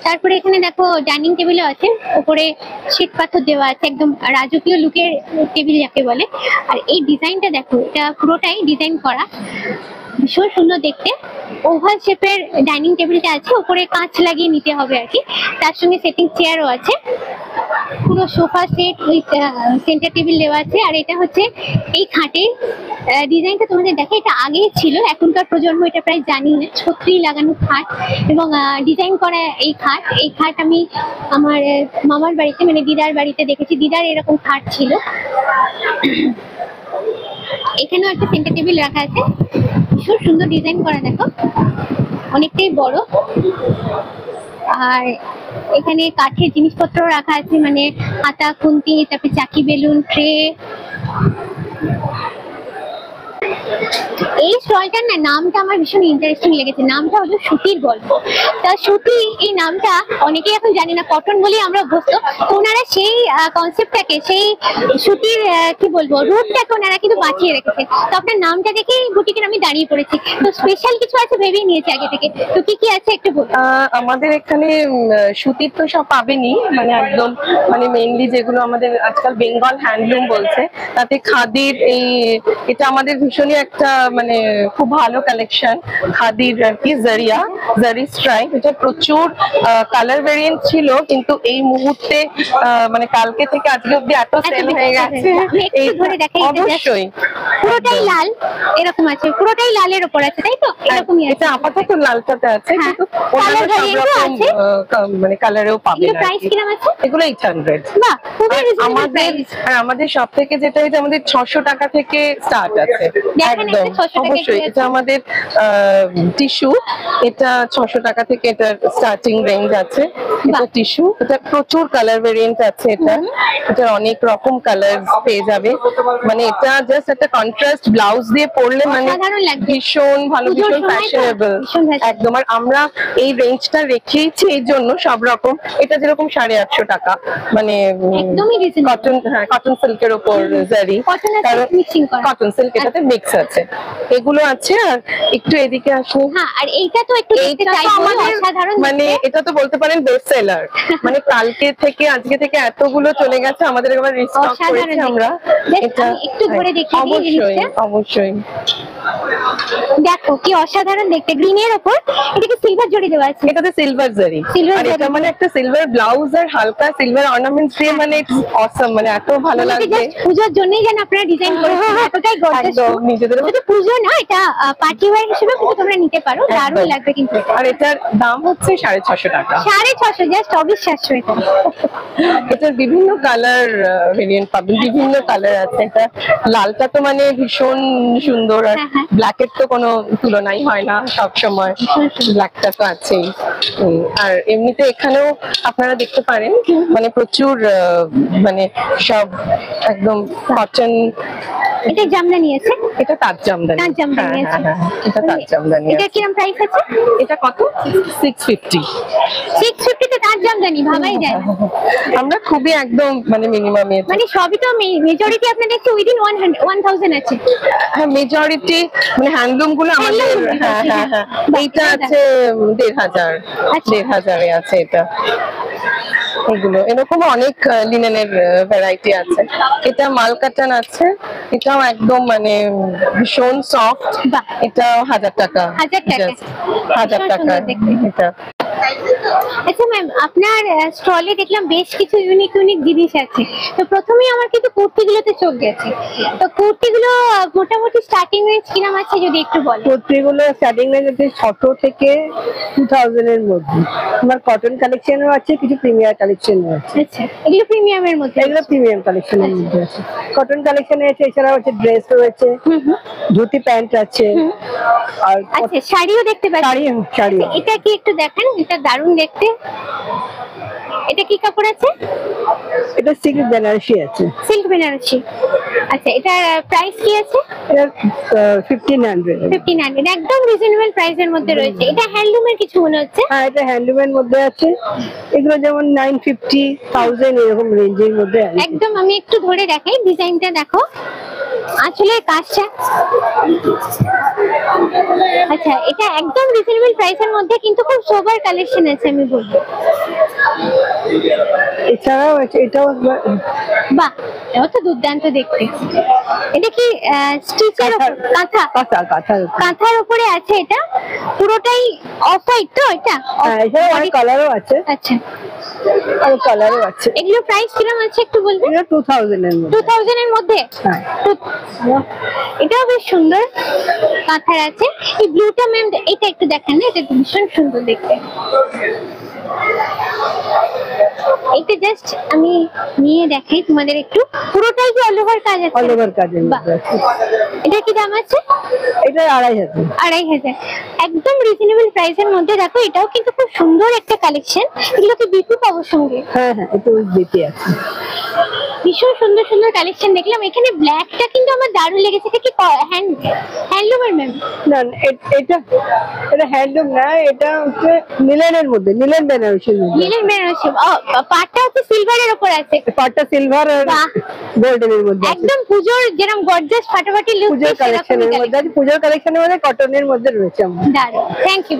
তারপরে এখানে দেখো ডাইনিং টেবিলও আছে, উপরে শ্বেত পাথর দেওয়া আছে, একদম রাজকীয় লুকের টেবিল যাকে বলে। আর এই ডিজাইনটা দেখো, এটা পুরোটাই ডিজাইন করা, ভীষণ সুন্দর দেখতে। ওভাল শেপের ডাইনিং টেবিলটা আছে, উপরে কাঁচ লাগিয়ে নিতে হবে আর কি। তার সঙ্গে সেটিং চেয়ারও আছে, পুরো sofa set with centre table দেওয়া আছে। আর এটা হচ্ছে এই খাটের ডিজাইনটা তোমাদের দেখে, এটা আগেই ছিল, এখনকার প্রজন্ম এটা প্রায় জানি না। ছত্রি লাগানো খাট এবং ডিজাইন করা এই খাট আমি আমার মামার বাড়িতে, মানে দিদার বাড়িতে দেখেছি। দিদার এরকম খাট ছিল। এখানেও একটা সেন্টার টেবিল রাখা আছে, ভীষণ সুন্দর ডিজাইন করা, দেখো অনেকটাই বড়। আর এখানে কাঠের জিনিসপত্র রাখা আছে, মানে হাতা খুন্তি, তারপরে চাকি বেলুন, ট্রে। এই স্টলটার না নামটা আমার ভীষণ ইন্টারেস্টিং লেগেছে। নামটা হলো সুতির গল্প। তা সুতি এই নামটা অনেকেই এখন জানি না, কটন বলেই আমরা অভ্যস্ত। ওনারা সেই কনসেপ্টটাকে, সেই সুতির কি বলবো রূপটাকে ওনারা কিন্তু বাঁচিয়ে রেখেছে। তো আপনার নামটা দেখেই বুটিকের আমি দাঁড়িয়ে পড়েছি। তো স্পেশাল কিছু আছে ভেবেই নিয়েছি আগে থেকে। তো কি কি আছে একটু বলুন। আমাদের এখানে সুতির তো সব পাবেনই, মানে একদম মানে মেইনলি যেগুলো আমাদের আজকাল বেঙ্গল হ্যান্ডলুম বলছে, তাতে খাদির এটা আমাদের ভীষণই একটা মানে খুব ভালো কালেকশন। খাদির আর কি জারি স্ট্রাইপ, এটা প্রচুর কালার ভেরিয়েন্ট ছিল, কিন্তু এই মুহূর্তে মানে কালকে থেকে আজকে অব্দি এত সেল হয়ে গেছে। অবশ্যই পুরোটাই লাল এরকম আছে, পুরোটাই লালের উপর আছে, তাই তো? এরকমই আছে। এটা আপাতত লালটাতে আছে, কিন্তু অন্যান্য সব রকম মানে কালারেও পাবেন। প্রাইস কিরকম আছে? এগুলো 800। বাহ, খুবই রিজনেবল প্রাইস। আমাদের সব থেকে যেটা এটা আমাদের 600 টাকা থেকে স্টার্ট আছে। একদম অবশ্যই। এটা আমাদের টিস্যু, এটা 600 টাকা থেকে এটা স্টার্টিং রেঞ্জ আছে। এটা টিস্যু, এটা প্রচুর কালার ভেরিয়েন্ট আছে। এটা অনেক রকম কালার পেয়ে যাবে। মানে এটা জাস্ট একটা কন্ট্রাস্ট ব্লাউজ দিয়ে পরলে মানে ভীষণ ভালো, ভীষণ ফ্যাশনেবল একদম। আর আমরা এই রেঞ্জটা রেখেইছি এই জন্য সব রকম। এটা যেরকম 850 টাকা, মানে কটন, কটন সিল্কের উপর জারি, কটন সিল্ক, এটাতে মিক্স আছে। এগুলো আছে। আর একটু এদিকে আসুন। হ্যাঁ, আর এইটা তো একটু দেখতে চাইবো, অসাধারণ। মানে এটা তো বলতে পারেন বেস্ট সেলার। মানে কালকে থেকে আজকে থেকে এতগুলো চলে গেছে, আমাদের একবার রিস্টক করেছি আমরা। এটা একটু ধরে দেখি। অবশ্যই অবশ্যই। দেখো কি অসাধারণ দেখতে, গ্রিনের উপর এটাকে সিলভার জড়ি দেওয়া আছে। এটাতে সিলভার জারি, আর এটা মানে একটা সিলভার ব্লাউজ আর হালকা সিলভার অর্নামেন্টস দিয়ে, মানে ইটস অসম, মানে এত ভালো লাগবে। পূজোর জন্যই যেন আপনারা ডিজাইন করেছেন, এতটাই গর্জিয়াস। নিজেদের এটা পূজো না, এটা পার্টি ওয়্যার হিসেবে কিন্তু তোমরা নিতে পারো, দারুণ লাগবে কিন্তু। আর এটার দাম হচ্ছে 650 টাকা। 650, জাস্ট অবিশ্বাস্য। এটা এটার বিভিন্ন কালার ভেরিয়েন্ট পাবেন, বিভিন্ন কালার আছে। এটা লালটা তো মানে ভীষণ সুন্দর, আর ব্ল্যাকের তো কোনো তুলনাই হয় না, সব সময় ব্ল্যাকটা তো আছেই। আর এমনিতে এখানেও আপনারা দেখতে পারেন মানে প্রচুর মানে সব একদম কটন এটা জামদানি আছে, এটা তাঁত জামদানি। তাঁত জামদানি আছে। এটা তাঁত জামদানি। এটা কিরকম প্রাইস আছে? এটা কত? 650। 650 তে তাঁত জামদানি ভাবাই যায় না। আমরা খুবই একদম মানে মিনিমাম, মানে সবই তো মেজরিটি আপনার দেখছি উইদিন 1000 আছে। হ্যাঁ মেজরিটি মানে হ্যান্ডলুম গুলো আমাদের। হ্যাঁ হ্যাঁ হ্যাঁ, এইটা আছে 1500, 1500 আছে এটা। এগুলো এরকম অনেক লিনেনের ভ্যারাইটি আছে। এটা মালকাটান আছে, এটাও একদম মানে ভীষণ সফট। এটা 1000 টাকা। 1000 টাকা এটা। আচ্ছা ম্যাম, আপনার স্টলে দেখলাম বেশ কিছু ইউনিক জিনিস আছে। তো প্রথমেই আমার কিন্তু কুর্তিগুলোতে চোখ গেছে। তো কুর্তিগুলো মোটামুটি স্টার্টিং রেঞ্জ কিরকম আছে যদি একটু বলেন? কুর্তিগুলো স্টার্টিং রেঞ্জ আছে 600 থেকে 2000 এর মধ্যে। আমার কটন কালেকশনও আছে, কিছু প্রিমিয়ার কালেকশনও আছে। আচ্ছা, এগুলো প্রিমিয়ামের মধ্যে? এগুলো প্রিমিয়াম কালেকশনের মধ্যে আছে। কটন কালেকশনে আছে, এছাড়াও আছে ড্রেস রয়েছে, ধুতি প্যান্ট আছে। আর আচ্ছা, শাড়িও দেখতে পাচ্ছি। শাড়ি এটা কি একটু দেখান, এটা দারুণ দেখতে। এটা কি কাপড় আছে? এটা সিল্ক বেনারসি আছে। সিল্ক বেনারসি। আচ্ছা, এটার প্রাইস কি আছে? এটা 1500। 1500 একদম রিজনেবল প্রাইসের মধ্যে রয়েছে। এটা হ্যান্ডলুমের কিছু মনে হচ্ছে। হ্যাঁ, এটা হ্যান্ডলুমের মধ্যে আছে। এগুলো যেমন 950, 1000 এরকম রেঞ্জের মধ্যে আছে। একদম আমি একটু ধরে দেখাই, ডিজাইনটা দেখো, আসলে কাজটা। আচ্ছা, এটা একদম রিজনেবল প্রাইসের মধ্যে কিন্তু খুব সোবার কালেকশন আছে আমি বলবো। এছাড়াও আছে এটাও। বাহ, এটা তো দুর্দান্ত দেখতে। এটা কি স্টিচের কাঁথা? কাঁথার উপরে আছে। এটা পুরোটাই অফ হোয়াইট তো? এটা হ্যাঁ, এছাড়াও অনেক কালারও আছে। আচ্ছা, আর কালারও আছে। এগুলো প্রাইস কিরকম আছে একটু বলবেন? এটা 2000 এর মধ্যে। 2000 এর মধ্যে? হ্যাঁ। এটাও বেশ সুন্দর কাঁথার আছে। এই ব্লুটা ম্যাম এটা একটু দেখেন না, এটা ভীষণ সুন্দর দেখতে। এটা জাস্ট আমি নিয়ে দেখাই তোমাদের একটু। পুরোটাই কি অল ওভার কাজ আছে? অল ওভার কাজের মধ্যে আছে। এটা কি দাম আছে? এটা 2500। 2500 একদম রিজনেবল প্রাইসের মধ্যে। দেখো, এটাও কিন্তু খুব সুন্দর একটা কালেকশন। এগুলো কি বিপি পাবো সঙ্গে? হ্যাঁ হ্যাঁ, এটা বিপি আছে। ভীষণ সুন্দর সুন্দর কালেকশন দেখলাম। এখানে ব্ল্যাকটা কিন্তু আমার দারুণ লেগেছে। এটা কি হ্যান্ডলুমের ম্যাম? না, এটা হ্যান্ডলুম না, এটা হচ্ছে মিলেনের মধ্যে, মিলেন বেনারসির মধ্যে। মিলেন বেনারসি। পাটটা হচ্ছে সিলভারের উপর আছে। পাটটা সিলভার আর গোল্ডেনের মধ্যে আছে। একদম পূজোর যেরকম গর্জিয়াস ফাটাফাটি লুক, পূজোর কালেকশনের মধ্যে আছে। পূজোর কালেকশনের মধ্যে কটনের মধ্যে রয়েছে আমরা। দারুণ, থ্যাংক ইউ।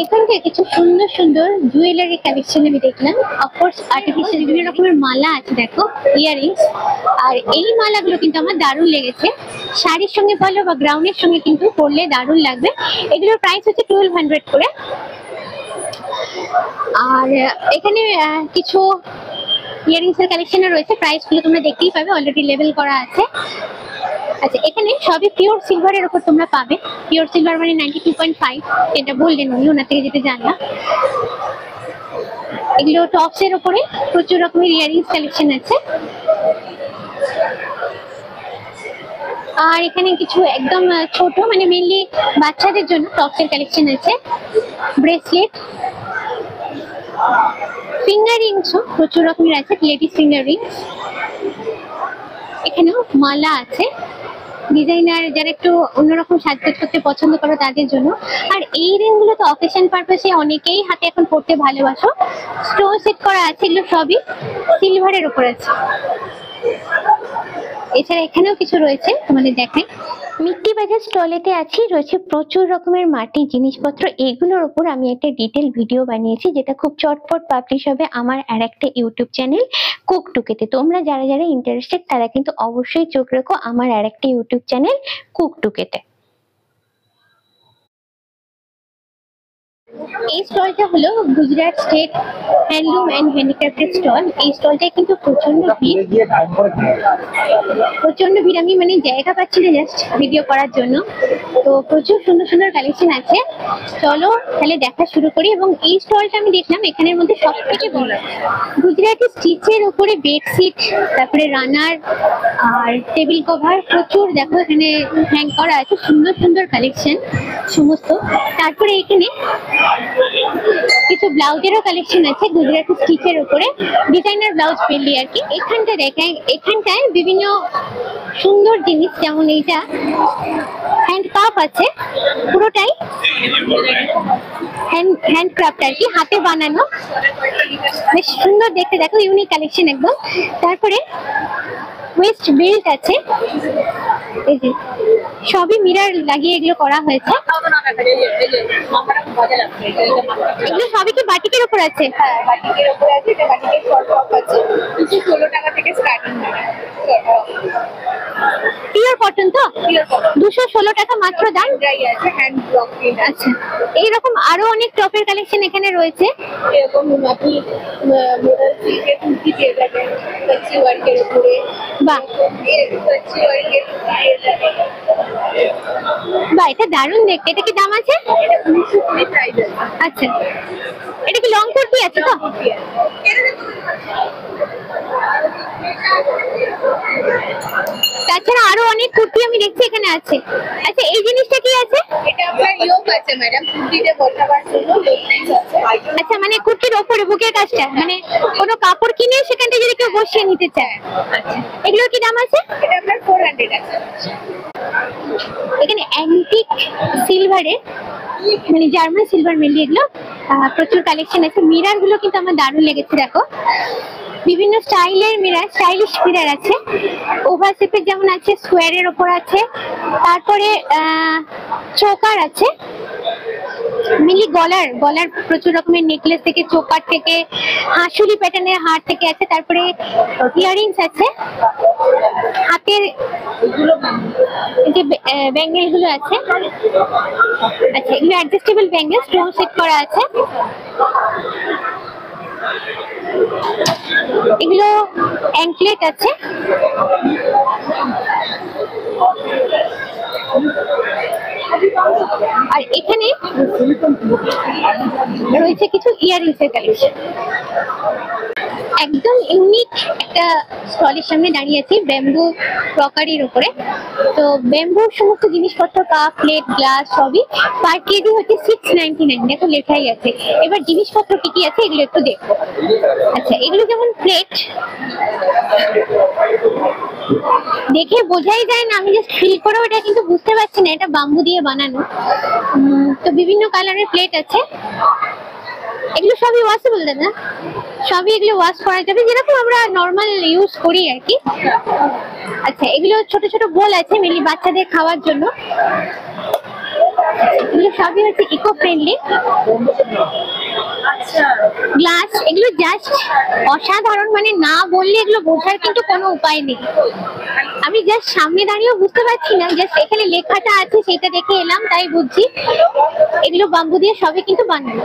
এখান থেকে কিছু সুন্দর সুন্দর জুয়েলারি কালেকশন আমি দেখলাম। অফকোর্স আর্টিফিশিয়াল বিভিন্ন রকমের মালা আছে, দেখো, ইয়াররিংস। আর এই মালাগুলো কিন্তু আমার দারুণ লেগেছে। শাড়ির সঙ্গে বলো বা গ্রাউন্ডের সঙ্গে কিন্তু পরলে দারুণ লাগবে। এগুলোর প্রাইস হচ্ছে 1200 করে। আর এখানে কিছু ইয়াররিংস এর কালেকশন রয়েছে। প্রাইস গুলো তোমরা দেখতেই পাবে, অলরেডি লেবেল করা আছে। আচ্ছা, এখানে সবই পিওর সিলভারের উপর তোমরা পাবে। পিওর সিলভার মানে 92.5। এটা বললেন উনি, ওনার থেকে যেটা জানলাম। এগুলো টপস এর উপরে প্রচুর রকমের ইয়াররিংস কালেকশন আছে। আর এখানে কিছু একদম ছোট মানে মেনলি বাচ্চাদের জন্য টপস এর কালেকশন আছে। ব্রেসলেট, ফিঙ্গার রিংসও প্রচুর রকমের আছে, লেডিস ফিঙ্গার রিংস। এখানেও মালা আছে, ডিজাইনার যারা একটু অন্যরকম সাজগোজ করতে পছন্দ করো তাদের জন্য। আর এই রিংগুলো তো অকেশন পারপাসে অনেকেই হাতে এখন পড়তে ভালোবাসো। স্টোন সেট করা আছে, এগুলো সবই সিলভারের উপর আছে। এছাড়া এখানেও কিছু রয়েছে, তোমাদের দেখাই। মিট্টি বাজার স্টলেতে আছি, রয়েছে প্রচুর রকমের মাটির জিনিসপত্র। এগুলোর উপর আমি একটা ডিটেল ভিডিও বানিয়েছি, যেটা খুব চটপট পাবলিশ হবে আমার আরেকটা ইউটিউব চ্যানেল কুকটুকেতে। তোমরা যারা যারা ইন্টারেস্টেড তারা কিন্তু অবশ্যই চোখ রাখো আমার আরেকটা ইউটিউব চ্যানেল কুকটুকেতে। এই স্টলটা হলো গুজরাট স্টেট হ্যান্ডলুম এন্ড হ্যান্ডিক্রাফটের স্টল। এই স্টলটায় কিন্তু প্রচন্ড ভিড়। আমি মানে জায়গা পাচ্ছি না জাস্ট ভিডিও করার জন্য। তো প্রচুর সুন্দর সুন্দর কালেকশন আছে। চলো তাহলে দেখা শুরু করি। এবং এই স্টলটা আমি দেখলাম এখানের মধ্যে সব থেকে বড় গুজরাটি স্টিচের উপরে বেডশিট, তারপরে রানার আর টেবিল কভার প্রচুর দেখো এখানে হ্যাং করা আছে। সুন্দর সুন্দর কালেকশন সমস্ত। তারপরে এখানে কিছু ব্লাউজেরও কালেকশন আছে গুজরাটি স্টিচের উপরে, ডিজাইনার ব্লাউজ পেলি আর কি। এখানটা দেখেন, এখানটায় বিভিন্ন সুন্দর জিনিস, যেমন এইটা হ্যান্ড কাপ আছে, পুরোটাই হ্যান্ডক্রাফট আর কি, হাতে বানানো, বেশ সুন্দর দেখতে, দেখো ইউনিক কালেকশন একদম। তারপরে ওয়েস্ট বেল্ট আছে, এই যে সবই মিরর লাগিয়ে এগুলো করা হয়েছে। এগুলো সবই কি বাটিকের উপর আছে? হ্যাঁ, বাটিকের উপরে আছে, এটা বাটিকের শর্ট টপ আছে, 216 টাকা থেকে স্টার্টিং হয়। পিওর কটন তো? 216 টাকা মাত্র দাম। ড্রাই আছে, হ্যান্ড ব্লক প্রিন্ট আছে। আচ্ছা, এইরকম আরো অনেক টপের কালেকশন এখানে রয়েছে। এরকম আপনি মোডাল সিল্কের কুর্তি পেয়ে যাবেন, কাচ্চি ওয়ার্কের উপরে, বাহ কাচ্চি ওয়ার্কের পেয়ে যাবেন। বাহ, এটা দারুণ দেখতে। এটা কি দাম আছে? এটা 1920 প্রাইস আছে। আচ্ছা, এটা কি লং কুর্তি আছে তো? তাছাড়া আরো অনেক কুর্তি আমি দেখছি এখানে আছে। আচ্ছা, এই জিনিসটা কি আছে? এটা আপনার ইয়োক আছে ম্যাডাম, কুর্তিতে বসাবার জন্য ইয়োক পিস আছে। আচ্ছা, মানে কুর্তির ওপরে বুকের কাজটা, মানে কোনো কাপড় কিনে সেখান থেকে যদি কেউ বসিয়ে নিতে চায়। আচ্ছা, এগুলোর কি দাম আছে? এটা আপনার 400 আছে। এখানে অ্যান্টিক সিলভারে, মানে জার্মান সিলভার মেনলি, এগুলো প্রচুর কালেকশন আছে। মিরার গুলো কিন্তু আমার দারুণ লেগেছে, দেখো বিভিন্ন স্টাইলের মিরার, স্টাইলিশ মিরার আছে, ওভার শেপের যেমন আছে, স্কোয়ারের ওপর আছে, তারপরে চোকার আছে, মিলি গলার প্রচুর রকমের নেকলেস থেকে, চোকার থেকে, হাঁসুলি প্যাটার্নের হার থেকে আছে, তারপরে ইয়াররিংস আছে, হাতের যে ব্যাঙ্গেল গুলো আছে। আচ্ছা, এগুলো অ্যাডজাস্টেবল ব্যাঙ্গেল, স্টোন সেট করা আছে। এগুলো অ্যাঙ্কলেট আছে, আর এখানে রয়েছে কিছু ইয়াররিংস এর কালেকশন। একদম ইউনিক একটা স্টলের সামনে দাঁড়িয়ে আছি, ব্যাম্বু ক্রকারির উপরে। তো ব্যাম্বুর সমস্ত জিনিসপত্র, কাপ, প্লেট, গ্লাস সবই পার কেজি হচ্ছে 699, দেখো লেখাই আছে। এবার জিনিসপত্র কি কি আছে এগুলো একটু দেখো। আচ্ছা, এগুলো যেমন প্লেট, দেখে বোঝাই যায় না, আমি জাস্ট ফিল করে ওটা কিন্তু বুঝতে পারছি না এটা বাম্বু দিয়ে বানানো। তো বিভিন্ন কালারের প্লেট আছে, এগুলো সবই ওয়াশেবল দাদা? সবই এগুলো ওয়াশ করা যাবে, যেরকম আমরা নর্মাল ইউজ করি আর কি। আচ্ছা, এগুলো ছোট ছোট বোল আছে, মেনলি বাচ্চাদের খাওয়ার জন্য। এগুলো সবই হচ্ছে ইকো ফ্রেন্ডলি। গ্লাস, এগুলো জাস্ট অসাধারণ, মানে না বললে এগুলো বোঝার কিন্তু কোনো উপায় নেই। আমি জাস্ট সামনে দাঁড়িয়েও বুঝতে পারছি না, জাস্ট এখানে লেখাটা আছে সেটা দেখে এলাম, তাই বুঝছি। এগুলো বাম্বু দিয়ে সবই কিন্তু বানানো।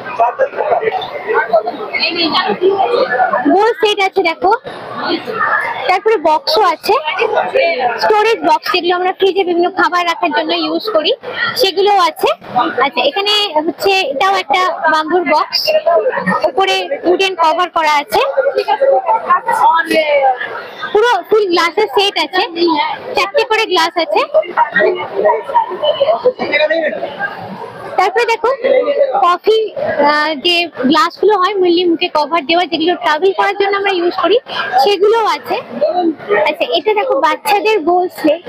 গোল সেট আছে দেখো, তারপরে বক্সও আছে, স্টোরেজ বক্স, যেগুলো আমরা ফ্রিজে বিভিন্ন খাবার রাখার জন্য ইউজ করি, সেগুলোও আছে। আচ্ছা, এখানে হচ্ছে এটাও একটা বাম্বুর বক্স, উপরে উডেন কভার করা আছে, পুরো ফুল গ্লাসের সেট আছে, 4টে করে গ্লাস আছে। তারপরে দেখো কফি যে গ্লাসগুলো হয় মেনলি মুখে কভার দেওয়া, যেগুলো ট্রাভেল করার জন্য আমরা ইউজ করি, সেগুলোও আছে। আচ্ছা, এটা দেখো বাচ্চাদের বোল সেট,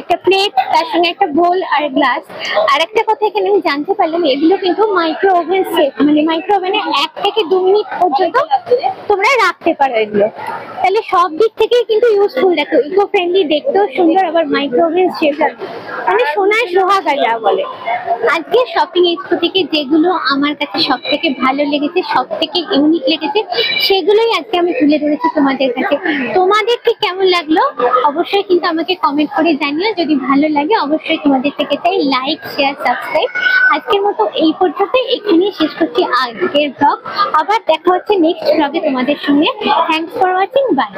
একটা প্লেট, তার সঙ্গে একটা বোল আর গ্লাস। আর একটা কথা এখানে আমি জানতে পারলাম, এগুলো কিন্তু মাইক্রো ওভেন সেট, মানে মাইক্রো ওভেনে 1 থেকে 2 মিনিট পর্যন্ত তোমরা রাখতে পারো এগুলো। তাহলে সব দিক থেকেই কিন্তু ইউজফুল, দেখো ইকো ফ্রেন্ডলি, দেখতেও সুন্দর, আবার মাইক্রো ওভেন সেট, মানে সোনায় সোহাগা যা বলে। আজকে শপিং এক্সপো থেকে যেগুলো আমার কাছে সব থেকে ভালো লেগেছে, সব থেকে ইউনিক লেগেছে, সেগুলোই আজকে আমি তুলে ধরেছি তোমাদের কাছে। তোমাদেরকে কেমন লাগলো অবশ্যই কিন্তু আমাকে কমেন্ট করে জানিও। যদি ভালো লাগে অবশ্যই তোমাদের থেকে চাই লাইক, শেয়ার, সাবস্ক্রাইব। আজকের মতো এই পর্যন্ত, এখানেই শেষ করছি আজকের ব্লগ। আবার দেখা হচ্ছে নেক্সট ব্লগে তোমাদের সঙ্গে। Thanks for watching, by.